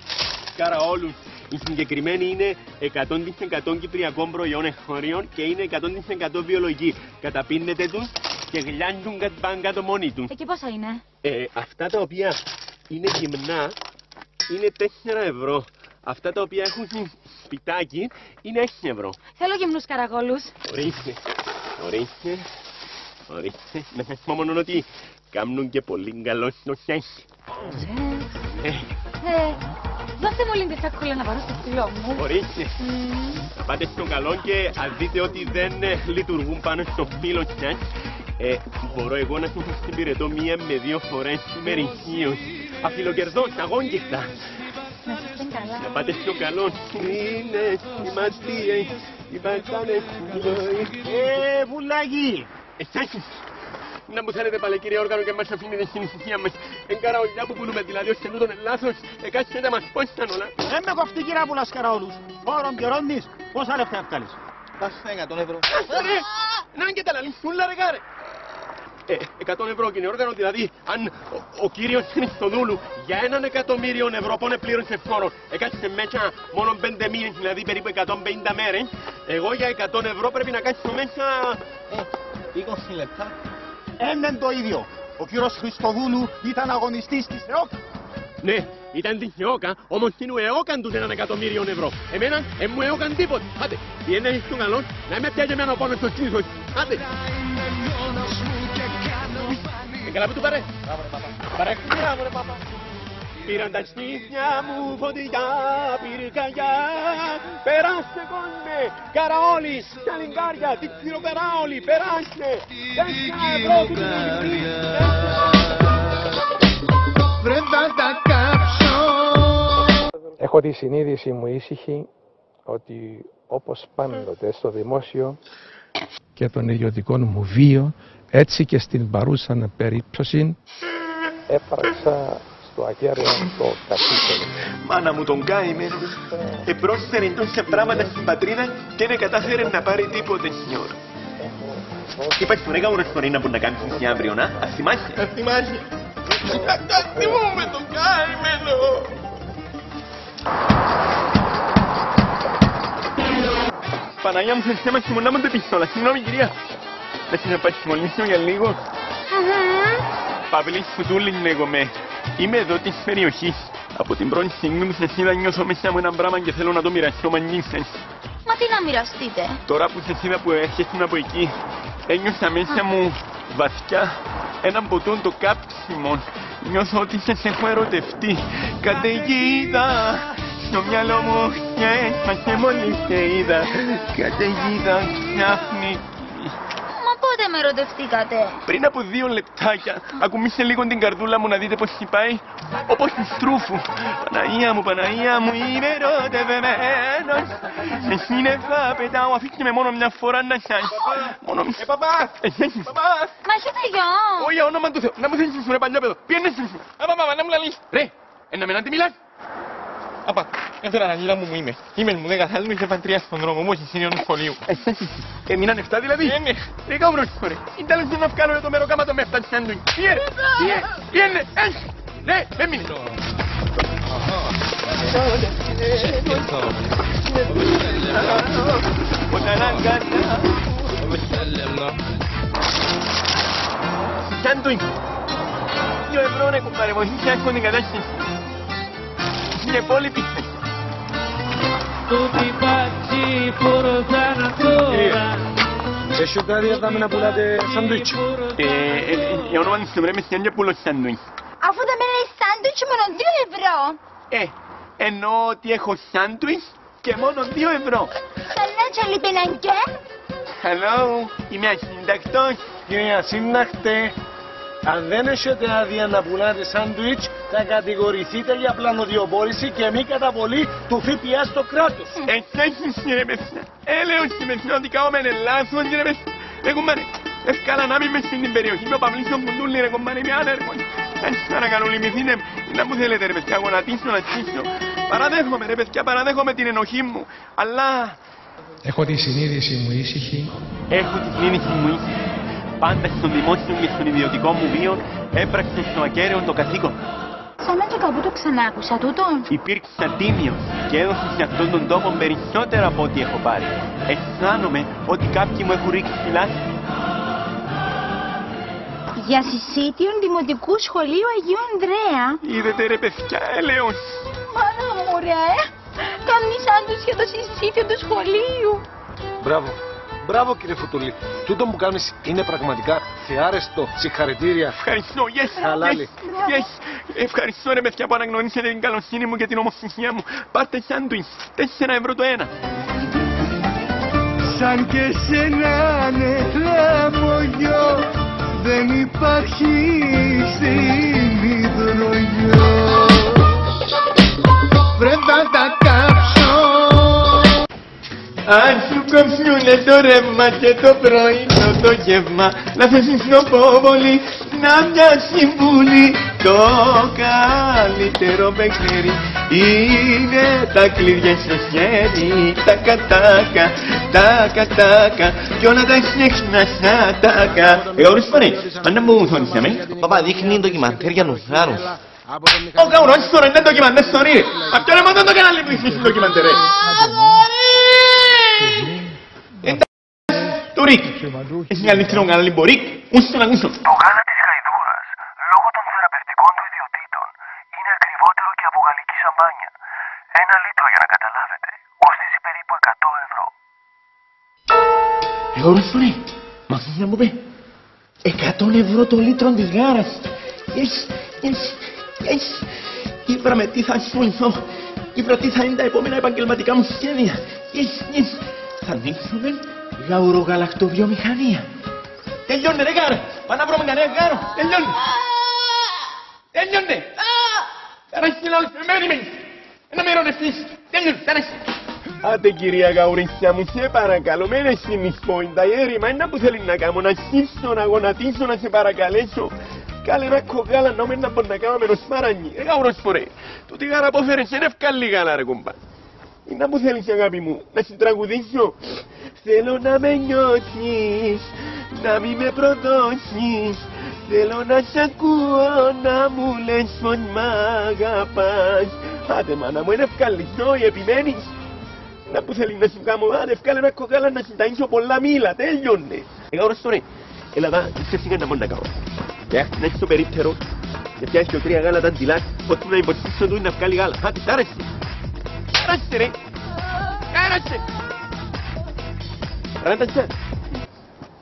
Speaker 3: καραόλους. Η συγκεκριμένη είναι 100% κυπριακών προϊόν εχωρίων και είναι 100% βιολογική. Καταπίνετε τους και γλιάζουν κάτω μόνοι τους.
Speaker 11: Εκεί πόσα είναι?
Speaker 3: Αυτά τα οποία είναι γυμνά είναι 4 ευρώ. Αυτά τα οποία έχουν σπιτάκι είναι 6 ευρώ.
Speaker 11: Θέλω γυμνούς καραγόλους.
Speaker 3: Ορίστε, ορίστε, ορίστε. Να σας πω μόνο ότι κάνουν και πολύ καλό στο σες.
Speaker 11: Δώστε μου λίγο τη σακούλα να πάρω στο στυλό μου.
Speaker 3: Ορίστε. Πάτε στο καλό και αν δείτε ότι δεν λειτουργούν πάνω στο φύλλο σας, μπορώ εγώ να σας υπηρετώ 1 με 2 φορές ημερησίως. Αφιλοκερδώς, αγόγγιστα.
Speaker 11: Να είστε καλά.
Speaker 3: Να πάτε στο καλό. Είναι σημαντίες, υπάρξανε στη ζωή. Βουλάκι! Εσάς! Να μου θέλετε πάλι κύριε όργανο και μας αφήνετε στην ησυχία μας. Εν καραολιά που πουλούμε δηλαδή ως και τούτον λάθος. Κάτσετε μας πώς ήταν όλα.
Speaker 6: Δεν με κοφτεί κύριε Πουλάς καραόλους. Όρον καιρώνεις, πόσα λεφτά ευκάλεις?
Speaker 3: Πάστε 100 ευρώ. Ρε, να και τα λαλίσσουλα ρε κάρε. 100 ευρώ κύριε όργανο, δηλαδή αν ο κύριος Χριστοδούλου για 1 εκατομμύριο ευρώ πόνε πλήρωσε φόρο, έκατσε μέσα μόνο 5 μήνες, δηλαδή περίπου 150 μέρες, εγώ για 100 ευρώ πρέπει να κάτσω μέσα 20 λεπτά.
Speaker 6: Είναι το ίδιο. Ο κύριος Χριστοδούλου ήταν αγωνιστής της ΕΟΚ.
Speaker 3: Ναι, ήταν της ΕΟΚΑ, όμως την ΕΟΚΑν τους 1 εκατομμύριο ευρώ. Εμένα, μου ΕΟΚΑν τίποτε. Άντε, πιένε στο καλό, να με πιάζει εμένα πάνω στο στήθος. Άντε. Καλά που του παρέ. Μπράβο ρε παπά. Πήραν τα στήθια μου φωτιά, πυρκαγιά. Περάστε κόνμε, καραόλοι, σαλιγκάρια, τι ξηροπεράολοι, περάστε. 4 ευρώ του
Speaker 1: Βρε θα τα κάψω.
Speaker 15: Έχω τη συνείδηση μου ήσυχη ότι όπως πάντοτε στο δημόσιο και τον ιδιωτικό μου βίο, έτσι και στην παρούσα περίπτωση έπραξα στο ακέραιο το καθήκον.
Speaker 3: Μάνα μου τον καημένο, επρόσφερε τόσα πράγματα στην πατρίδα και δεν κατάφερε να πάρει τίποτε σιωρ. Είπα στον έκα μου ρεστορίνα που να κάνεις εσύ αύριο, να, ας θυμάσαι. Ας θυμάσαι. Ας θυμούμε τον καημένο. Παναγία μου, σε θέμα σημωνά μου την πιστόλα. Συγγνώμη, κυρία. Δεν θα παρισμονήσω για λίγο. Παύλης Φουτούλης λέγομαι. Είμαι εδώ της περιοχής. Από την πρώτη στιγμή που σας είδα νιώθω μέσα μου ένα πράγμα και θέλω να το μοιραστώ μαζί σας.
Speaker 4: Μα τι να μοιραστείτε?
Speaker 3: Τώρα που σας είδα που έρχεστε από εκεί, ένιωσα μέσα μου βαθιά έναν ποτόν το κάψιμο. Νιώθω ότι σας έχω ερωτευτεί. Καταιγίδα στο μυαλό μου και έσπασε μόλις σε είδα. Καταιγίδα ξαφνική.
Speaker 4: Μα πότε με ερωτευτήκατε?
Speaker 3: Πριν από 2 λεπτάκια, ακουμήστε λίγο την καρδούλα μου να δείτε πως πάει, όπως του στρούφου. Παναγία μου, είμαι ερωτευμένος. Σε σύννεφα πετάω, αφήστε με μόνο μια φορά να σας. Μόνο μισή. Παπά!
Speaker 4: Μα έχετε γιο!
Speaker 3: Όχι, για όνομα του Θεού, να μου θέλεις ρε παλιόπαιδο, πιένες σου. Παπά, να μου λαλείς. Ρε, να με να τη μιλάς. Απα, κάθε αναγύρα μου είμαι. Είμαι μου 10 θάλμου και παντρία στον δρόμο μου, όχι σύνιο του σχολείου. Έμειναν 7 δηλαδή. Ναι, ρε καύρος φορέ. Είναι τέλος να βγάλω το μεροκάματο με 7 σάντουιν. Πιένε, έτσι. Ρε, έμεινε. Σάντουιν. 2 ευρώ ρε κουμπάρε, βοηθήσε άκου την κατάσταση. Είναι πολύ πίστη.
Speaker 9: Έχετε άδεια να πουλάτε σαντουίτς?
Speaker 3: Για όνομα της πρέπει να είναι πουλό σαντουίτς.
Speaker 4: Αφού δεν με λέει σάντουιτς μόνο 2 ευρώ.
Speaker 3: Εννοώ ότι έχω σάντουιτς και μόνο 2 ευρώ.
Speaker 4: Σαλάτσα λιπεναγκέ.
Speaker 3: Hello, είμαι ασύντακτος.
Speaker 9: Κύριε ασύντακτε, αν δεν έχετε άδεια να πουλάτε σάντουιτς, θα κατηγορηθείτε για πλανοδιοπόληση και μη καταβολή του ΦΠΑ στο κράτος.
Speaker 3: Εξέχεις κύριε παιδιά. Έλεος και παιδιά ότι καόμενε λάθος κύριε παιδιά. Ρε κουμπάρε, ευκάλα να μην μες στην περιοχή με ο Παυλίσιο Κουντούλη ρε κουμπάρε, είμαι άνεργος. Έτσι παρακαλώ λυπηθείτε, να μου θέλετε ρε παιδιά, γονατίσω να τσίσω. Παραδέχομαι ρε παιδιά, παραδέχομαι την ενοχή μου, αλλά...
Speaker 15: Έχω τη συνείδηση μου ήσυχη.
Speaker 3: Έχω τη συνείδηση μου ήσυχη. Πάντα στον δημόσιο και στον ιδιωτικό μου βίο έπραξε στο ακέραιο το καθήκον.
Speaker 4: Σαν να και κάπου το ξανάκουσα τούτον.
Speaker 3: Υπήρξα τίμιος και έδωσα σε αυτόν τον τόπο περισσότερα από ό,τι έχω πάρει. Αισθάνομαι ότι κάποιοι μου έχουν ρίξει τη λάσπη.
Speaker 4: Για συσίτιον Δημοτικού Σχολείου Αγίου Ανδρέα.
Speaker 3: Είδετε ρε παιδιά, έλεος.
Speaker 4: Μάνα μου ρε, κάνει σάντουιτς για το συσίτιο του σχολείου.
Speaker 9: Μπράβο. Μπράβο κύριε Φουτούλη. Τούτο που κάνεις είναι πραγματικά θεάρεστο. Συγχαρητήρια.
Speaker 3: Ευχαριστώ,
Speaker 9: Χαλάλη.
Speaker 3: Ευχαριστώ ρε παιδιά που αναγνωρίσετε την καλοσύνη μου και την ομοθυσία μου. Πάρτε σάντουιτς, 4 ευρώ το ένα.
Speaker 1: Σαν και σένα νεχλαμογιό δεν υπάρχει στην υδρογιό. Βρε θα τα κάψω.
Speaker 3: Αν σου κόψουνε το ρεύμα και το πρωινό το γεύμα να θέσεις νοπόβολη να μοιάσει βούλη. Το καλύτερο παιχνίδι είναι τα κλειδιά στο χέρι. Τα κατάκα, τα κατάκα κι όλα τα ξέχνας ατάκα. Ωρες φορέ, πάντα μου θόνησαμε.
Speaker 16: Παπά δείχνει ντοκιμαντέρ για νουθάρους.
Speaker 3: Ο καουρός τώρα είναι ντοκιμαντέρ story. Απ' ποιο λέμε το κανάλι που είσαι ντοκιμαντέρ. Το Ρικ. Έχει αληθινό κανάλι Μπορίκ. Ούσου να ακούσω.
Speaker 17: Το γάλα της γαϊδούρας, λόγω των θεραπευτικών του ιδιωτήτων, είναι ακριβότερο και από γαλλική σαμπάνια. 1 λίτρο για να καταλάβετε, κοστίζει περίπου 100 ευρώ.
Speaker 3: Ωρες φορέ, μα θέλεις να μου πει 100 ευρώ το λίτρο της γάρας. Yes. Ήβρα με τι θα ασχοληθώ. Ήβρα τι θα είναι τα επόμενα επαγγελματικά μου σχέδια. Yes. Θα ανοίξουμε γαουρογαλακτοβιομηχανία. Τελειώνε ρε γάρο. Πάμε να βρούμε κανένα γάρο. Τελειώνε. Ταράχει λαός. Μένει. Να με ειρωνευτείς. Τελειώνε. Ταράχει. Άντε κυρία Γαουρίσια μου, σε παρακαλώ, μένε στην εισπόιντα. Η έρημα είναι που θέλει να κάνω. Να σκύψω, να γονατίσω, να σε παρακαλέσω. Κάλε ένα κογάλα να μην μπορεί να κάνω με νοσπάρανι. Γαουρός φορέ. Τούτη γάρα που φέρες είναι ευκάλλη γάλα ρε κομπά. Είναι που θέλεις αγάπη μου, να συντραγουδήσω. Θέλω να με νιώσεις, να μην με προδώσεις. Θέλω να σ' ακούω, να μου λες πως μ' αγαπάς. Άντε μάνα μου, είναι ευκαλιστό, επιμένεις. Να που θέλει να σου κάνω, αν ευκάλε ένα κοκάλα να συνταγήσω πολλά μήλα, τέλειωνε. Γαούρος τώρα, έλα δά, είσαι σιγά να μόνο να κάνω. Και να έχεις το περίπτερο, και πιάσεις και 3 γάλα τα ντυλάκ, ότι να υποστήσω του να βγάλει γάλα. Άντε, τάρασε. Τάρασε ρε. Τάρασε. Ράντατσα.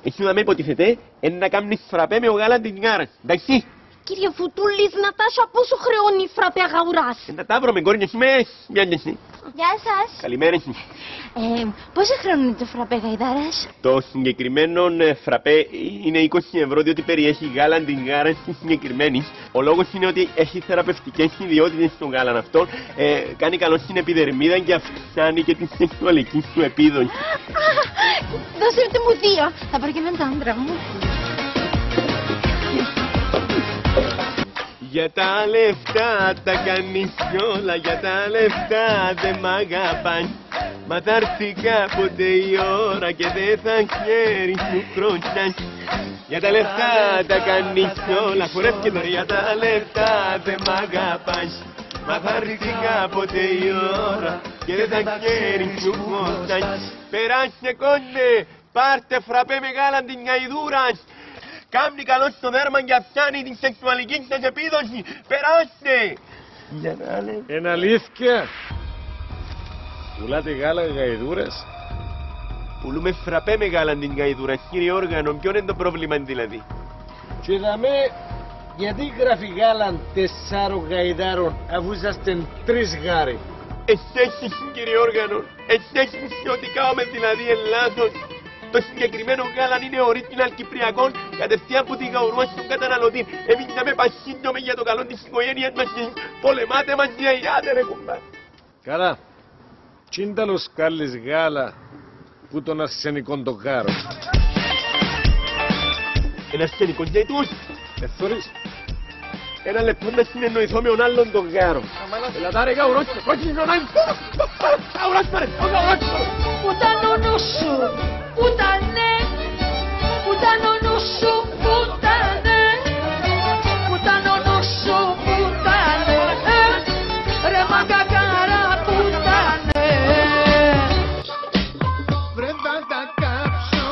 Speaker 3: Εσύ να με υποτιθετέ, είναι να κάνεις φραπέ με ο γάλα την γάρα. Εντάξει.
Speaker 4: Κύριε Φουτούλης, Νατάσα, πόσο χρεώνει η φραπέ αγαουράς?
Speaker 3: Να τα βρω με κόρη, εσύ μες. Μιάνεσαι.
Speaker 11: Γεια σας.
Speaker 3: Καλημέρα εσύ.
Speaker 11: Πόσα χρεώνει το φραπέ γαϊδάρας?
Speaker 3: Το συγκεκριμένο φραπέ είναι 20 ευρώ διότι περιέχει γάλα την γάρα στη συγκεκριμένη. Ο λόγος είναι ότι έχει θεραπευτικές ιδιότητες στο γάλα αυτό. Κάνει καλό στην επιδερμίδα και αυξάνει και τη σεξουαλική σου επίδοση.
Speaker 11: Δώστε μου 2. Θα πάρω και με τον άντρα μου.
Speaker 3: Για τα λεφτά τα κάνεις όλα, για τα λεφτά δεν μ' αγαπάς. Μα θα έρθει κάποτε η ώρα και δεν θα ξέρεις που χρονιάς. Για τα λεφτά τα κάνεις όλα, χορεύκε τώρα. Για τα λεφτά δεν μ' αγαπάς. Μα θα έρθει κάποτε η ώρα και δεν θα ξέρεις που χρονιάς. Περάστε κόντε, πάρτε φραπέ μεγάλα την γαϊδούρας. Κάμνει καλό στο δέρμα και αυξάνει την σεξουαλική σας επίδοση. Περάστε!
Speaker 9: Είναι αλήθεια. Πουλάτε γάλα γαϊδούρας?
Speaker 3: Πουλούμε φραπέ με γάλα την γαϊδούρα, κύριε όργανο. Ποιο είναι το πρόβλημα δηλαδή?
Speaker 9: Και δαμε, γιατί γράφει γάλα 4 γαϊδάρων αφού είσαστε 3 γάροι?
Speaker 3: Εσέσεις κύριε όργανο, εσέσεις ότι κάνουμε δηλαδή λάθος. Το συγκεκριμένο γάλα είναι original κυπριακό, κατευθείαν που την γαουρούα στον καταναλωτή. Εμείς να με πασχύνουμε για το καλό της οικογένειας μας και πολεμάτε μας για ιάτε ρε κουμπά.
Speaker 9: Καλά. Τι είναι τα λοσκάλες γάλα που τον αρσενικόν το γάρο?
Speaker 3: Ένα αρσενικό για τους.
Speaker 9: Εθωρείς.
Speaker 3: Ένα λεπτό να συνεννοηθώ με τον άλλον τον γάρο. Έλα τα ρε γαουρός, όχι να είναι. Γαουρός πάρε, ο γαουρός πάρε.
Speaker 18: Πουτανόνο σου, πουτανέ, πουτανόνο σου, πουτανέ, πουτανόνο σου, πουτανέ, ρε μακακάρα πουτανέ.
Speaker 1: Βρε θα τα κάψω.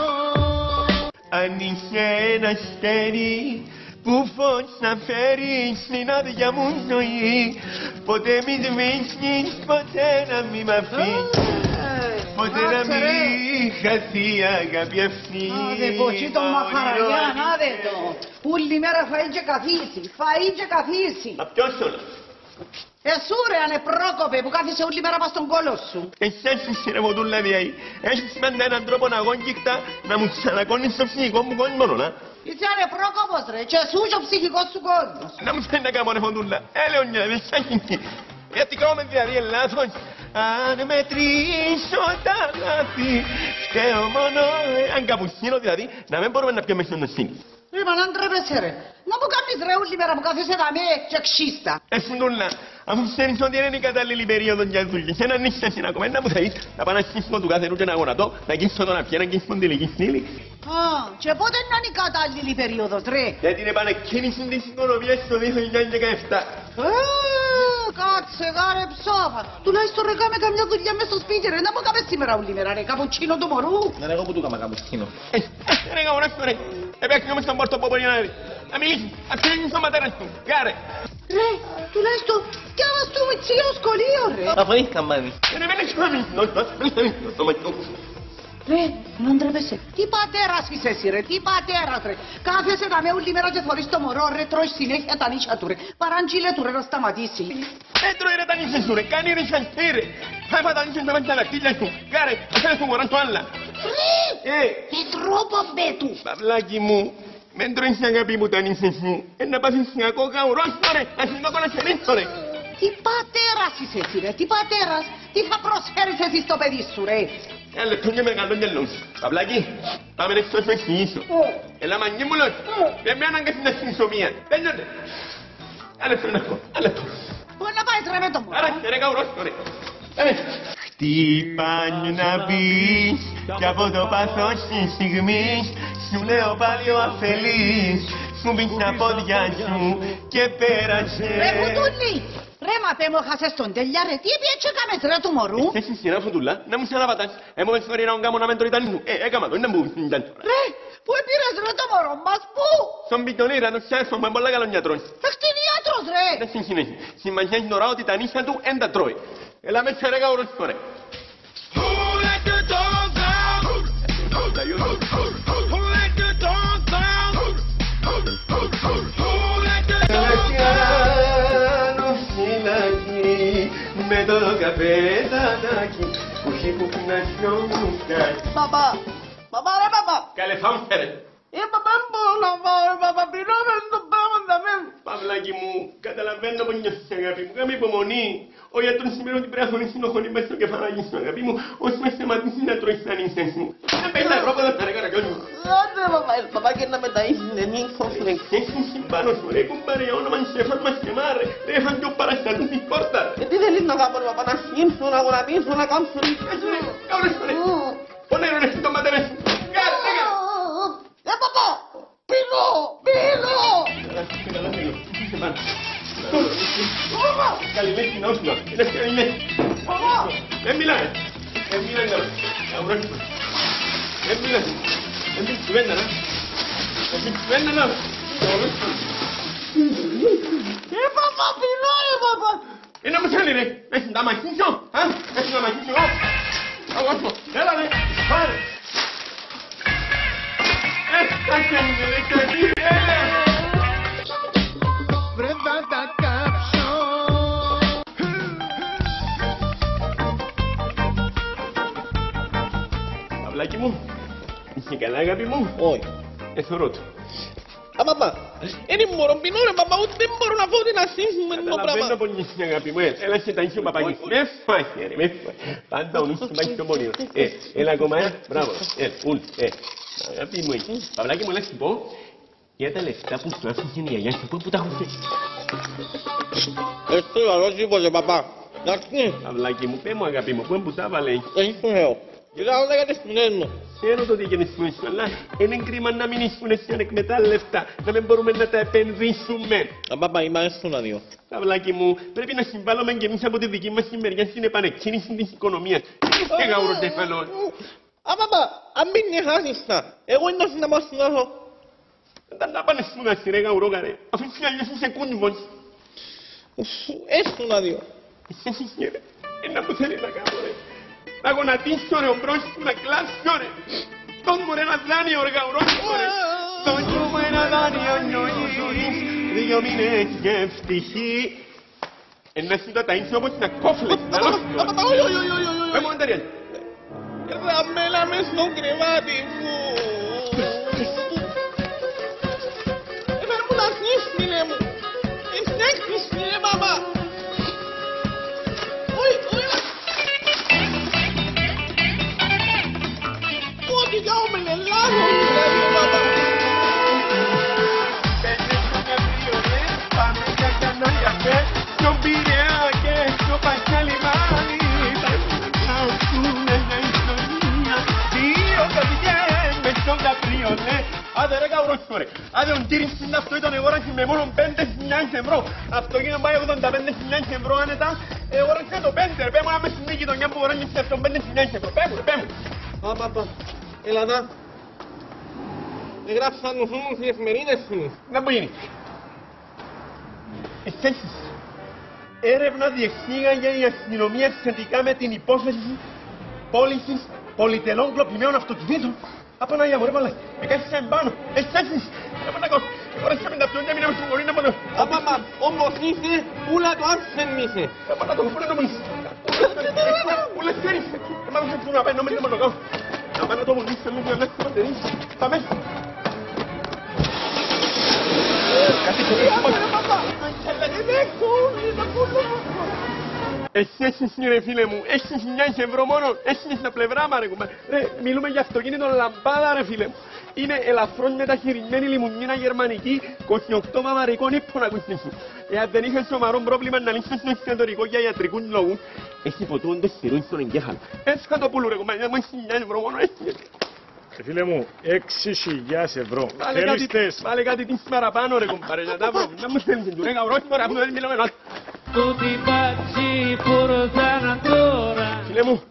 Speaker 3: Αν είσαι ένα αστέρι που φως να φέρει στην άδεια μου ζωή, ποτέ μη σβήσεις, ποτέ να μη μ' αφήσεις. Ποτέ να μην χαθεί η αγάπη αυτή.
Speaker 13: Άδε ποτσί το μαχαραγιά, άδε το. Ούλη μέρα φαΐ και καθίσει, φαΐ και καθίσει.
Speaker 3: Μα ποιος όλος?
Speaker 13: Εσού ρε ανεπρόκοπε που κάθισε όλη μέρα πας στον κόλο σου.
Speaker 3: Εσάς είσαι ρε μοτούλα διαή. Έχεις πάντα έναν τρόπο να γόγγικτα να μου ξανακώνεις στο ψυχικό μου κόσμο, να.
Speaker 13: Είσαι ανεπρόκοπος ρε και εσού και ο ψυχικός σου κόσμος.
Speaker 3: Να μου θέλει να κάνω ρε μοτούλα. Λέωνια, δεν σ' άχινε. Γιατί κάνουμε δηλαδή λάθος. Αν μετρήσω τα λάθη, φταίω μόνο αν καπουτσίνω δηλαδή, να μην μπορούμε να πιούμε στον σύνη.
Speaker 13: Είπα να ντρέπεσαι ρε. Να μου κάνεις ρε όλη μέρα που κάθεσαι δαμέ και ξύστα.
Speaker 3: Εσούντουλα, αφού ξέρεις ότι είναι η κατάλληλη περίοδο για δουλειές, ένα νύχτας είναι ακόμα, να μου θέλεις να πάω να σκίσουμε του κάθε ρούτο να γονατώ, να κύσω τον απιένα και στον τελική στήλη.
Speaker 13: Α, και πότε είναι η κατάλληλη περίοδος ρε?
Speaker 3: Για την επανεκκίνηση της οικονομίας το 2017.
Speaker 13: Κάτσε γάρε ψόφα. Τουλάχιστον ρε κάμε καμιά δουλειά μες στο σπίτι ρε. Να μου κάμε σήμερα όλη μέρα ρε. Καπουτσίνο του μωρού.
Speaker 3: Να ρε εγώ που του κάμα καπουτσίνο. Ρε καπουράς το ρε. Επέξουμε στον πόρτο που μπορεί να ρε. Να μιλήσει. Να ξέρεις στον πατέρα του. Γάρε.
Speaker 13: Ρε, τουλάχιστον κι άμας του μητσίο σχολείο ρε.
Speaker 16: Αφού είχα μάθει.
Speaker 3: Ρε με έχεις μάθει.
Speaker 13: Ρε, να ντρέπεσαι. Τι πατέρας είσαι εσύ ρε, τι πατέρας ρε. Κάθεσαι να με όλη μέρα και θωρείς το μωρό ρε, τρώεις συνέχεια τα νύχια του ρε. Παράντζιλε του ρε να σταματήσει.
Speaker 3: Δεν τρώει ρε τα νύχια σου ρε, κάνει ρε σαντή ρε. Φάιμα τα νύχια σου με τα λακτήλια σου. Κάρε, αφήνες του μωράν του άλλα.
Speaker 13: Ρε, με τρόπο μπέ του.
Speaker 3: Παυλάκι μου, μεν τρώεις αγάπη μου τα νύχια σου. Να πάθεις κακό καουρόστο ρε, να συνδόκω να σε ρίξω ρε.
Speaker 13: Τι πατέρας είσαι εσύ ρε, τι πατέρας, τι θα προσφέρεις εσύ στο παιδί σου ρε.
Speaker 3: Ένα λεπτό και μεγαλό γελό σου. Παυλάκι, πάμε να σου εξηγήσω. Έλα μανί μου λόγω, δεν με ανάγκασες να συνήσω μία. Τέλειωνε. Ένα λεπτό να πω, ένα λεπτό.
Speaker 13: Μπορεί να πάει ρε με το μου.
Speaker 3: Άρα, ρε καουρόστο ρε. Χτύπα να πεις κι από το πάθος της στιγμής σου λέω πάλι ο αφελής. Σου μπήκε τα πόδια σου και πέρασε.
Speaker 13: Ρε Κουτούλη, Ρε μα πέ μου χάσες τον τέλεια ρε, τι έπιε έκαμες ρε του μωρού.
Speaker 3: Εσύ σειρά φωτούλα, να μου ξαναπατάς. Έμω φορεί να κάνω να μεν το Ιταλίνου. Έκαμα το, είναι που ήταν.
Speaker 13: Ρε, πού έπειρες ρε το μωρό μας, πού.
Speaker 3: Στον πιτονίρα, το σιάφο με πολλά καλών γιατρών.
Speaker 13: Ακτινίατρος ρε.
Speaker 3: Δεν συνεχίζει. Συμμαχιάζει τώρα ότι τα νύχια του δεν τα τρώει. Έλα με τσαρέκα ορός φορέ. Με το καπετανάκι που έχει που να σιώμουσκать.
Speaker 13: Παπά, παπά ρε παπά.
Speaker 3: Καλέ φάουσε ρε.
Speaker 13: Παπά μπορώ να πάω ρε παπά, πεινώμε το πράγμα να μένω.
Speaker 3: Παυλάκι μου, καταλαβαίνω πως νιώθεις αγάπη μου, κάμε υπομονή. Ο γιατρός σήμερα ότι πρέπει να χωρίσει το χωνί μέσα στο κεφαλάκι σου αγάπη μου, όσο με σταματήσεις να τρώεις τα νύχτες μου. Να παίρνει τα ρόπα θα ρε καρακιόνι μου.
Speaker 13: Άντε παπά, παπά και να μεταΐσεις την νύχτος ρε.
Speaker 3: Έχεις συμπάνω σου ρε, κουμπάρε όνομα νησέφας μας και μάρε. Ρε είχαν και ο παραστατούς της πόρτας.
Speaker 13: Τι θέλεις να κάνω ρε παπά, να σκύψω, να γονατίσω, να κάμψω ρε.
Speaker 3: Έτσι ρε, καύρες ρε. Πονέρο ρε, στον πατέρες. Κάρε, κάρε.
Speaker 13: Παπά, πίνω, πίνω.
Speaker 3: Καληνές την όπλα. Είναι καληνές. Δεν μιλάει. Δεν μιλάει τώρα. Αουρώσου. Δεν μιλάει. Δεν μιλάει κουβέντα να. Δεν μιλάει κουβέντα να. Αουρώσου.
Speaker 13: Παπά, πίνω παπά.
Speaker 3: Είναι μου θέλει ρε. Έχει να μαχίσω. Έχει να μαχίσω. Αουρώσου. Έλα ρε. Πάρε. Έφτασε μου ρε καλή.
Speaker 1: Βρε θα τα κάψω.
Speaker 3: Παυλάκι μου, είσαι καλά αγάπη μου.
Speaker 8: Όχι.
Speaker 3: Εθωρώ του.
Speaker 8: Παπά, είναι μωρό πεινώ ρε παπά, ούτε δεν μπορώ να φάω την ασύσμου με το πράγμα.
Speaker 3: Καταλαβαίνω πως είσαι αγάπη μου, έλα και τα είσαι ο παπάκης. Με φάει ρε, με φάει. Πάντα ο νους του πάει στο πόνιο. Έλα ακόμα, μπράβο, ουλ, αγάπη μου εκεί. Παυλάκι μου, έλα σου πω, για τα λεφτά που σου άφησε η γιαγιά σου, πού τα έχουν φέρει.
Speaker 8: Έτσι λαρός είπωσε παπά. Εντάξει.
Speaker 3: Παυλάκι μου, πέ μου αγάπη μου, πού τα βάλε.
Speaker 8: Δεν σου λέω. Κοιτάω για τις σπινές μου.
Speaker 3: Ξέρω το ότι για τις σπινές σου, αλλά είναι κρίμα να μην ήσουν εσύ ανεκμετάλλευτα, να μην μπορούμε να τα επενδύσουμε.
Speaker 8: Παπά, είμαστε ένα δύο.
Speaker 3: Παυλάκι μου, πρέπει να συμβάλλουμε και εμείς από τη δική μας μεριά στην επανεκκίνηση της οικονομίας. Και γαούρο τεφαλός.
Speaker 8: Παπά, αν μην νιχάσεις τα, εγώ είναι να μας συνάσω.
Speaker 3: Δεν τα πάνε σου να σειρέ γαουρό καρέ, αφού έτσι αλλιώς είσαι κούνβος.
Speaker 8: Έστω ένα δύο.
Speaker 3: Εσύ ρε, ένα που θέλει να κάνω ρε. Να γονατίσω ρε, ο μπρος του να κλάσω ρε. Δώσ' μου ρε ένα δάνειο ρε γαουρό ρε. Δώσ' μου ένα δάνειο νιώης, 2 μήνες και ευτυχή. Ένα σύντο τα ίνσιο όπως να κόφλες, να λώσω. Πέμω ανταριάν.
Speaker 8: Ραμμέλα μες στο κρεβάτι μου. Εμένα μου να σνίσμιλε μου. Εσνέξισμιλε μαμά. Όχι, όχι. Ό,τι κάω με λελάγω δηλαδή μαμά.
Speaker 3: Πάμε για κανάλια και στο Πειραιά και στο Παχαλιμάνι. Άντε ρε καουρόσκο ρε, άντε ο κύρις είναι αυτό ήταν αγόραση με μόνο 5.000 ευρώ. Αυτό είναι πάει 85.000 ευρώ άνετα, αγόρασε το 5 ρε, πέμω να με στην γειτονιά που αγόρασε αυτό 5.000 ευρώ. Πέμω ρε, πέμω.
Speaker 8: Παπα, έλα να. Εγγράψαν τους όμως οι εφημερίδες σου.
Speaker 3: Να που γίνει. Εσέσεις, έρευνα διεξήγαγε η αστυνομία σχετικά με την υπόθεση πώλησης πολυτελών κλοπημένων αυτοκινήτων. Απαναγιά μου ρε μαλάκι, με κάθισα εμπάνω, εσέσεις, επανακώς, μπορέσαμε τα πιόνια μην έμεσουν μπορεί να πάνω.
Speaker 8: Παπα, όμως είσαι, ούλα το άρσεν είσαι.
Speaker 3: Επανακώς, πού να το μείνεις. Ούλες φέρεις, εμάς δεν ξέρω να πάει, νόμιζε μόνο κάτω. Να πάνω το μουλείς, εμείς να βλέπεις το πατερί, πάμε. Κάτι το Έχεις ρε φίλε μου, έχεις 1.000 ευρώ μόνο, έχεις στα πλευρά μα ρε κουμπά. Ρε, μιλούμε για αυτοκίνητο λαμπάδα ρε φίλε μου. Είναι ελαφρώς μεταχειρισμένη λιμουνίνα γερμανική, 28 βαβαρικών ύπο να ακούσεις σου. Εάν δεν είχες σοβαρό πρόβλημα να λύσεις το εστιατορικό για ιατρικούς λόγους, έχει ποτούν το σιρούν στον εγκέφαλο. Έτσι θα το πουλού ρε κουμπά, μου έχεις 1.000 ευρώ μόνο, έτσι.
Speaker 6: Φίλε μου, 6.000 ευρώ. Θέλεις τες.
Speaker 3: Βάλε κάτι της παραπάνω ρε κουμπάρε, να τα βρω. Να μου στέλνεις, του ρε καυρός τώρα που δεν μιλάμε
Speaker 12: tutti baci portano ancora.
Speaker 3: Φίλε μου,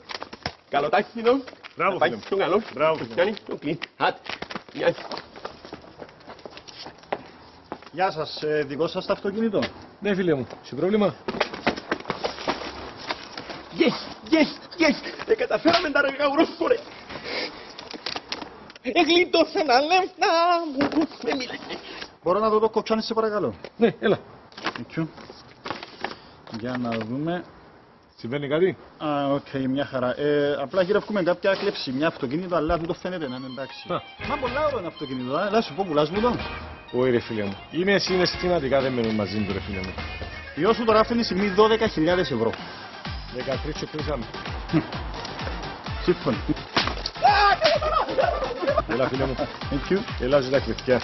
Speaker 3: καλό τάχινο.
Speaker 6: Μπράβο,
Speaker 3: να πάει
Speaker 6: φίλε μου.
Speaker 3: στον καλό.
Speaker 6: Μπράβο,
Speaker 3: Το
Speaker 6: φίλε
Speaker 3: πιάνει, το κλείνει. Άτε. Γεια σου.
Speaker 6: Γεια σας, δικό σας το αυτοκίνητο.
Speaker 15: Ναι, φίλε μου, σε πρόβλημα.
Speaker 3: Yes. Καταφέραμε τα αργά ουρόσπορε. Εγλίτωσα να λεφτά μου. Με μιλάς.
Speaker 6: Μπορώ να δω το κοψάνι σε παρακαλώ.
Speaker 15: Ναι, έλα.
Speaker 6: Εκεί. Για να δούμε.
Speaker 15: Συμβαίνει κάτι?
Speaker 6: Οκ, μια χαρά. Απλά γυρεύουμε κάποια κλέψη, μια αυτοκίνητο, αλλά τούτο φαίνεται να είναι εντάξει. Μα πολλά ωραίο είναι αυτοκίνητο, έλα σου πω, πουλάς μου το.
Speaker 15: Όχι ρε φίλε μου. Είναι συναισθηματικά δεν μένουν μαζί του ρε φίλε μου.
Speaker 6: Η όσο τώρα φαίνει σημεί 12.000 ευρώ.
Speaker 15: 13 και κλείσαμε.
Speaker 6: Σύμφωνοι.
Speaker 15: Έλα φίλε μου.
Speaker 6: Thank you.
Speaker 15: Έλα ζητά κλειδιά.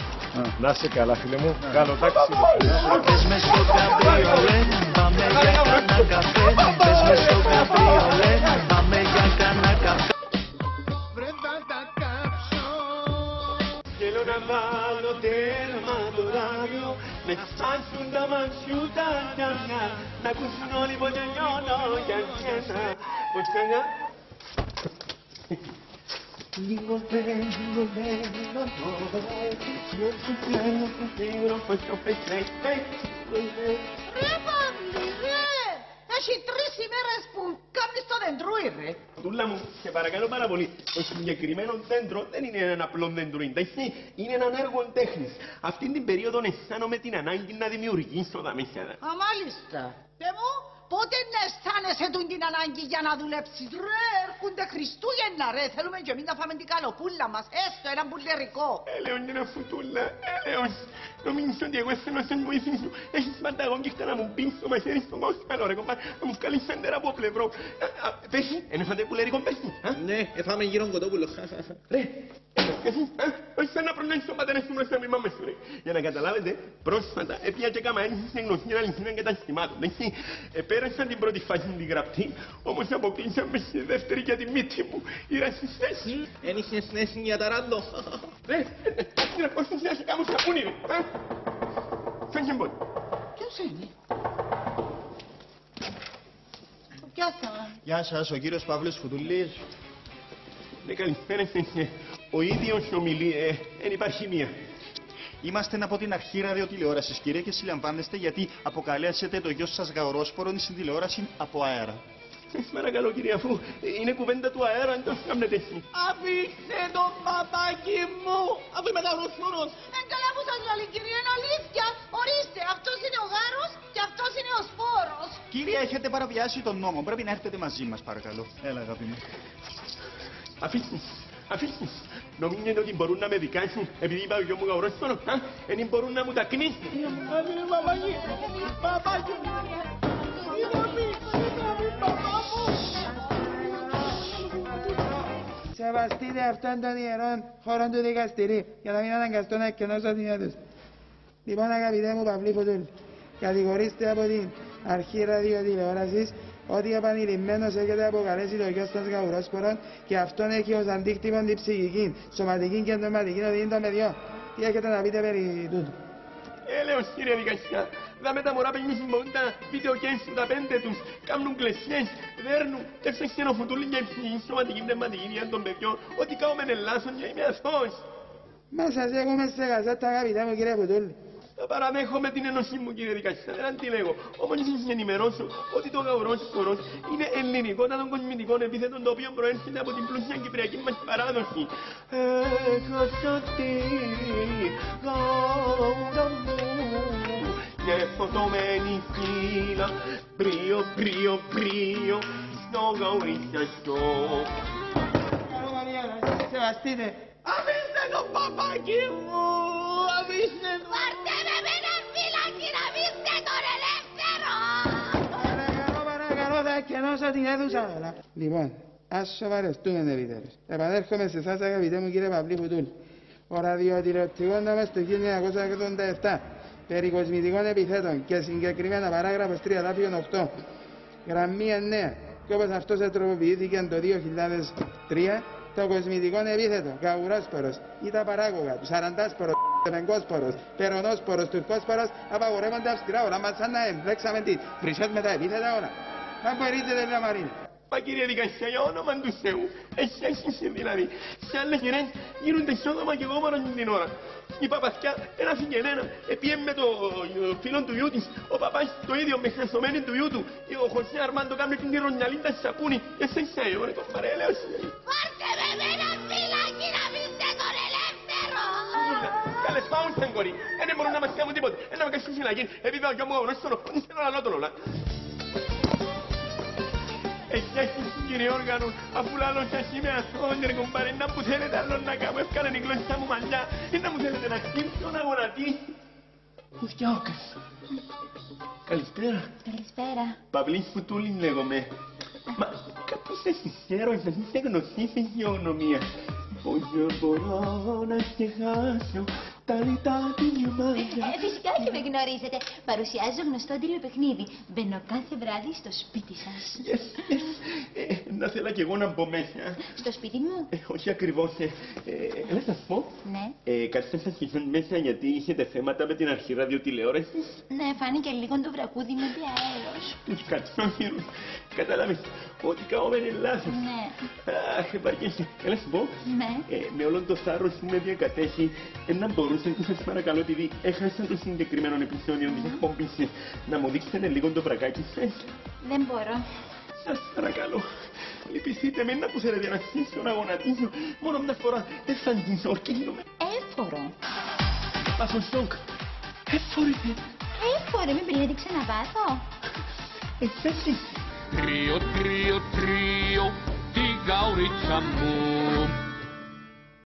Speaker 15: Να είσαι καλά φίλε μου. Καλό τάξη.
Speaker 12: Πες με στο καμπριολέ, πάμε για κανένα καφέ. Πες με στο καμπριολέ, πάμε για κανένα καφέ.
Speaker 3: Θέλω να βάλω τέρμα το ράδιο, να σπάσουν τα μαξιούτα νιανιά, να ακούσουν όλοι πως τελειώνω για σένα. Πως σένα. Λίγο μένω τώρα, δεν σου θέλω που θέλω πως το πεσέει.
Speaker 13: Ρε Παύλη, ρε! Έχει 3 ημέρες που κάνεις το δεντρούι, ρε!
Speaker 3: Τούλα μου, σε παρακαλώ πάρα πολύ. Το συγκεκριμένο δέντρο δεν είναι ένα απλό δέντρο, εντάξει. Είναι έναν έργο τέχνης. Αυτή την περίοδο αισθάνομαι την ανάγκη να δημιουργήσω τα μέσα.
Speaker 13: Α, μάλιστα. Δε μου, πότε να αισθάνεσαι την ανάγκη για να δουλέψεις, ρε! Έρχονται Χριστούγεννα, ρε! Θέλουμε και εμείς να φάμε την καλοπούλα μας, έστω ένα μπουλερικό.
Speaker 3: Έλεον είναι φουτούλα, έλεον. Νομίζω ότι εγώ θέλω να σε βοηθήσω. Έχεις πανταγόν και να μου πεις το μαχαίρι στον κόσμο, ρε κομπάρ, να μου βγάλεις σέντερα από πλευρό. Πέσει, ένεφατε πουλερικό πέσει.
Speaker 5: Ναι, έφαμε γύρω κοτόπουλο.
Speaker 3: Ρε, όχι σαν να προνέσεις τον πατέρα σου μπροστά μη μάμες σου, ρε. Για να καταλάβετε, πρόσφατα έπια και κάμα ένιξης σε γνωστή αληθινά καταστημάτων, έτσι. Επέρασα την πρώτη φάση τη γραπτή, όμως αποκλείσαμε στη δεύτερη για τη μύτη μου. Οι ρατσιστές.
Speaker 5: Εν είχες θέση για τα ράντο.
Speaker 3: Ρε, πώς θα σε κάνω σαπούνι, ρε. Φέγγε μπον.
Speaker 13: Ποιος είναι? Πιάσα.
Speaker 6: Γεια σας, ο κύριος Παύλος Φουτούλης.
Speaker 3: Ναι, καλησπέρα σας. Ο ίδιος ομιλεί, εν υπάρχει μία.
Speaker 6: Είμαστε από την αρχή ραδιοτηλεόρασης, κύριε, και συλλαμβάνεστε γιατί αποκαλέσετε το γιο σας Γαουρόσπορον στην τηλεόραση από αέρα.
Speaker 3: Σας παρακαλώ, κύριε, αφού είναι κουβέντα του αέρα, αν το κάνετε εσύ.
Speaker 5: Αφήστε το παπάκι μου, αφού είμαι Γαουρόσπορος.
Speaker 13: Καλά που σας λέει, κύριε, είναι αλήθεια. Ορίστε, αυτός είναι ο Γάρος και αυτός είναι ο Σπόρος.
Speaker 6: Κύριε, έχετε παραβιάσει τον νόμο. Πρέπει να έρθετε μαζί μας, παρακαλώ. Έλα, αγάπη μου.
Speaker 3: Αφήσεις. Νομίζετε ότι μπορούν να με δικάσουν επειδή είπα ο γιο μου Γαουρόσπορο, εν μπορούν να μου τα κνήσουν.
Speaker 12: Παπάκι μου,
Speaker 19: Σεβαστείτε αυτών των ιερών χώρων του δικαστηρίου για να μην αναγκαστώ να εκκαινώσω την αίθουσα. Λοιπόν, αγαπητέ μου Παυλή Φουτούλη, κατηγορήστε από την αρχή ραδιοτηλεόρασης ότι επανειλημμένος έχετε αποκαλέσει το γιος των Γαουρόσπορων και αυτόν έχει ως αντίκτυπον την ψυχική, σωματική και νοηματική οδύνη των παιδιών. Τι έχετε να πείτε περί τούτου?
Speaker 3: Έλεος κύριε δικαστικά, δάμε τα μωρά παιχνίσουν μόνο τα βίντεο games του, τα 5 τους, κάνουν κλαισιές, δέρνουν, έφτιαξε ο Φουτούλη για ψυχική, σωματική, πνευματική για των παιδιών, ότι κάνουμε λάθος και είμαι αθώος.
Speaker 19: Μα σας έχουμε σε κασέτα, αγαπητέ μου κύριε Φουτούλη.
Speaker 3: Παραδέχομαι την ενωσή μου κύριε δικαστικά, δεν αντιλέγω. Όμως σας ενημερώσω ότι το Γαουρόσπορος είναι ελληνικότατο κοσμητικό επίθετο το οποίο προέρχεται από την πλούσια κυπριακή μας παράδοση. Έχασα τη γάουρα μου και φωτωμένη φύλλα πρίο, πρίο, πρίο στο γαουρίσιαστο.
Speaker 19: Σεβαστείτε.
Speaker 5: Αφήστε το παπάκι μου, αφήστε το.
Speaker 4: Πάρτε με με ένα φυλάκι να αφήστε τον ελεύθερο.
Speaker 19: Παρακαλώ, θα εκκαινώσω την αίθουσα. Λοιπόν, ας σοβαρευτούμε επιτέλους. Επανέρχομαι σε εσάς, αγαπητέ μου κύριε Παυλή Φουτούλη. Ο ραδιοτηλεοπτικός νόμος του 1987 περί κοσμητικών επιθέτων και συγκεκριμένα παράγραφος 3 δάφιον 8 γραμμή 9 και όπως αυτός τροποποιήθηκε το 2003 το κοσμητικό επίθετο Γαουρόσπορος ή τα παράγωγα του Σαραντάσπορος Εγκόσπορος, περονόσπορος, τουρκόσπορος απαγορεύονται αυστηρά όλα μας σαν να εμπλέξαμε τις βρυσιές με τα επίθετα όλα. Αν μπορείτε δεν μαρίνει.
Speaker 3: Μα κύριε δικαστή, για όνομα του Θεού, εσείς δηλαδή, σε άλλες γενές γίνονται σόδομα και γόμαρα την ώρα. Η παπαθιά ένα συγγενένα, επίεμ με το φίλο του γιού της, ο παπάς το ίδιο με χρεσωμένη του γιού του, ο Χωσέ Αρμάντο κάνει την τυρονιαλίντα σαπούνι, εσείς εγώ, το παρέλεος.
Speaker 4: Πάρτε με εμένα φυλάκι να πείστε τον ελεύθερο!
Speaker 3: Καλές πάω σαν κορί, δεν μπορούν να μας κάνουν τίποτε, να με κάνουν φυλακή, επειδή ο γιο μου γνώστονο, δεν θέλω να λότον όλα. Εσείς κύριε όργανο, αφού λάλλον σας είμαι αθώντρε κομπάρε, να μου θέλετε άλλο να κάνω, έφκανε η γλώσσα μου μαλλιά, να μου θέλετε να χτύψω να γονατίσω. Πώς κι άοκας. Καλησπέρα.
Speaker 11: Καλησπέρα.
Speaker 3: Παυλής Φουτούλη λέγομαι. Μα κάπως σε ξέρω, εσείς είστε γνωστή σε γεωγνωμία. Πώς μπορώ να ξεχάσω τα λιτά την μάτια.
Speaker 11: Φυσικά και με γνωρίζετε. Παρουσιάζω γνωστό τηλεπαιχνίδι. Μπαίνω κάθε βράδυ στο σπίτι σας.
Speaker 3: Yes. Να θέλω κι εγώ να μπω μέσα.
Speaker 11: Στο σπίτι μου?
Speaker 3: Όχι ακριβώς. Να σας πω.
Speaker 11: Ναι.
Speaker 3: Κάτι σας αρχίσαν μέσα γιατί είχετε θέματα με την αρχή ραδιοτηλεόρασης.
Speaker 11: Ναι, φάνηκε λίγο το βρακούδι με διαέρος.
Speaker 3: Τους κατσόχυρους. Κατάλαβες ότι καόμεν λάθος.
Speaker 11: Ναι.
Speaker 3: Αχ, βαριέσαι. Να σου πω.
Speaker 11: Ναι.
Speaker 3: Με όλον το θάρρος που με διακατέχει, να μπορούσατε, σας παρακαλώ, επειδή έχασα το συγκεκριμένο επεισόδιο της εκπομπής, να μου δείξετε λίγο το βρακάκι σας.
Speaker 11: Δεν μπορώ.
Speaker 3: Σας παρακαλώ. Λυπηθείτε με να που θέλετε να στήσω, να γονατίσω. Μόνο μια φορά δεν θα αγγίσω, ορκίζομαι.
Speaker 11: Έφορο.
Speaker 3: Πάσο σοκ. Έφορητε.
Speaker 11: Έφορε, μην πήρετε ξαναπάθω.
Speaker 3: Εσείς.
Speaker 12: Trio, trio, trio, τη γαουρίτσα μου.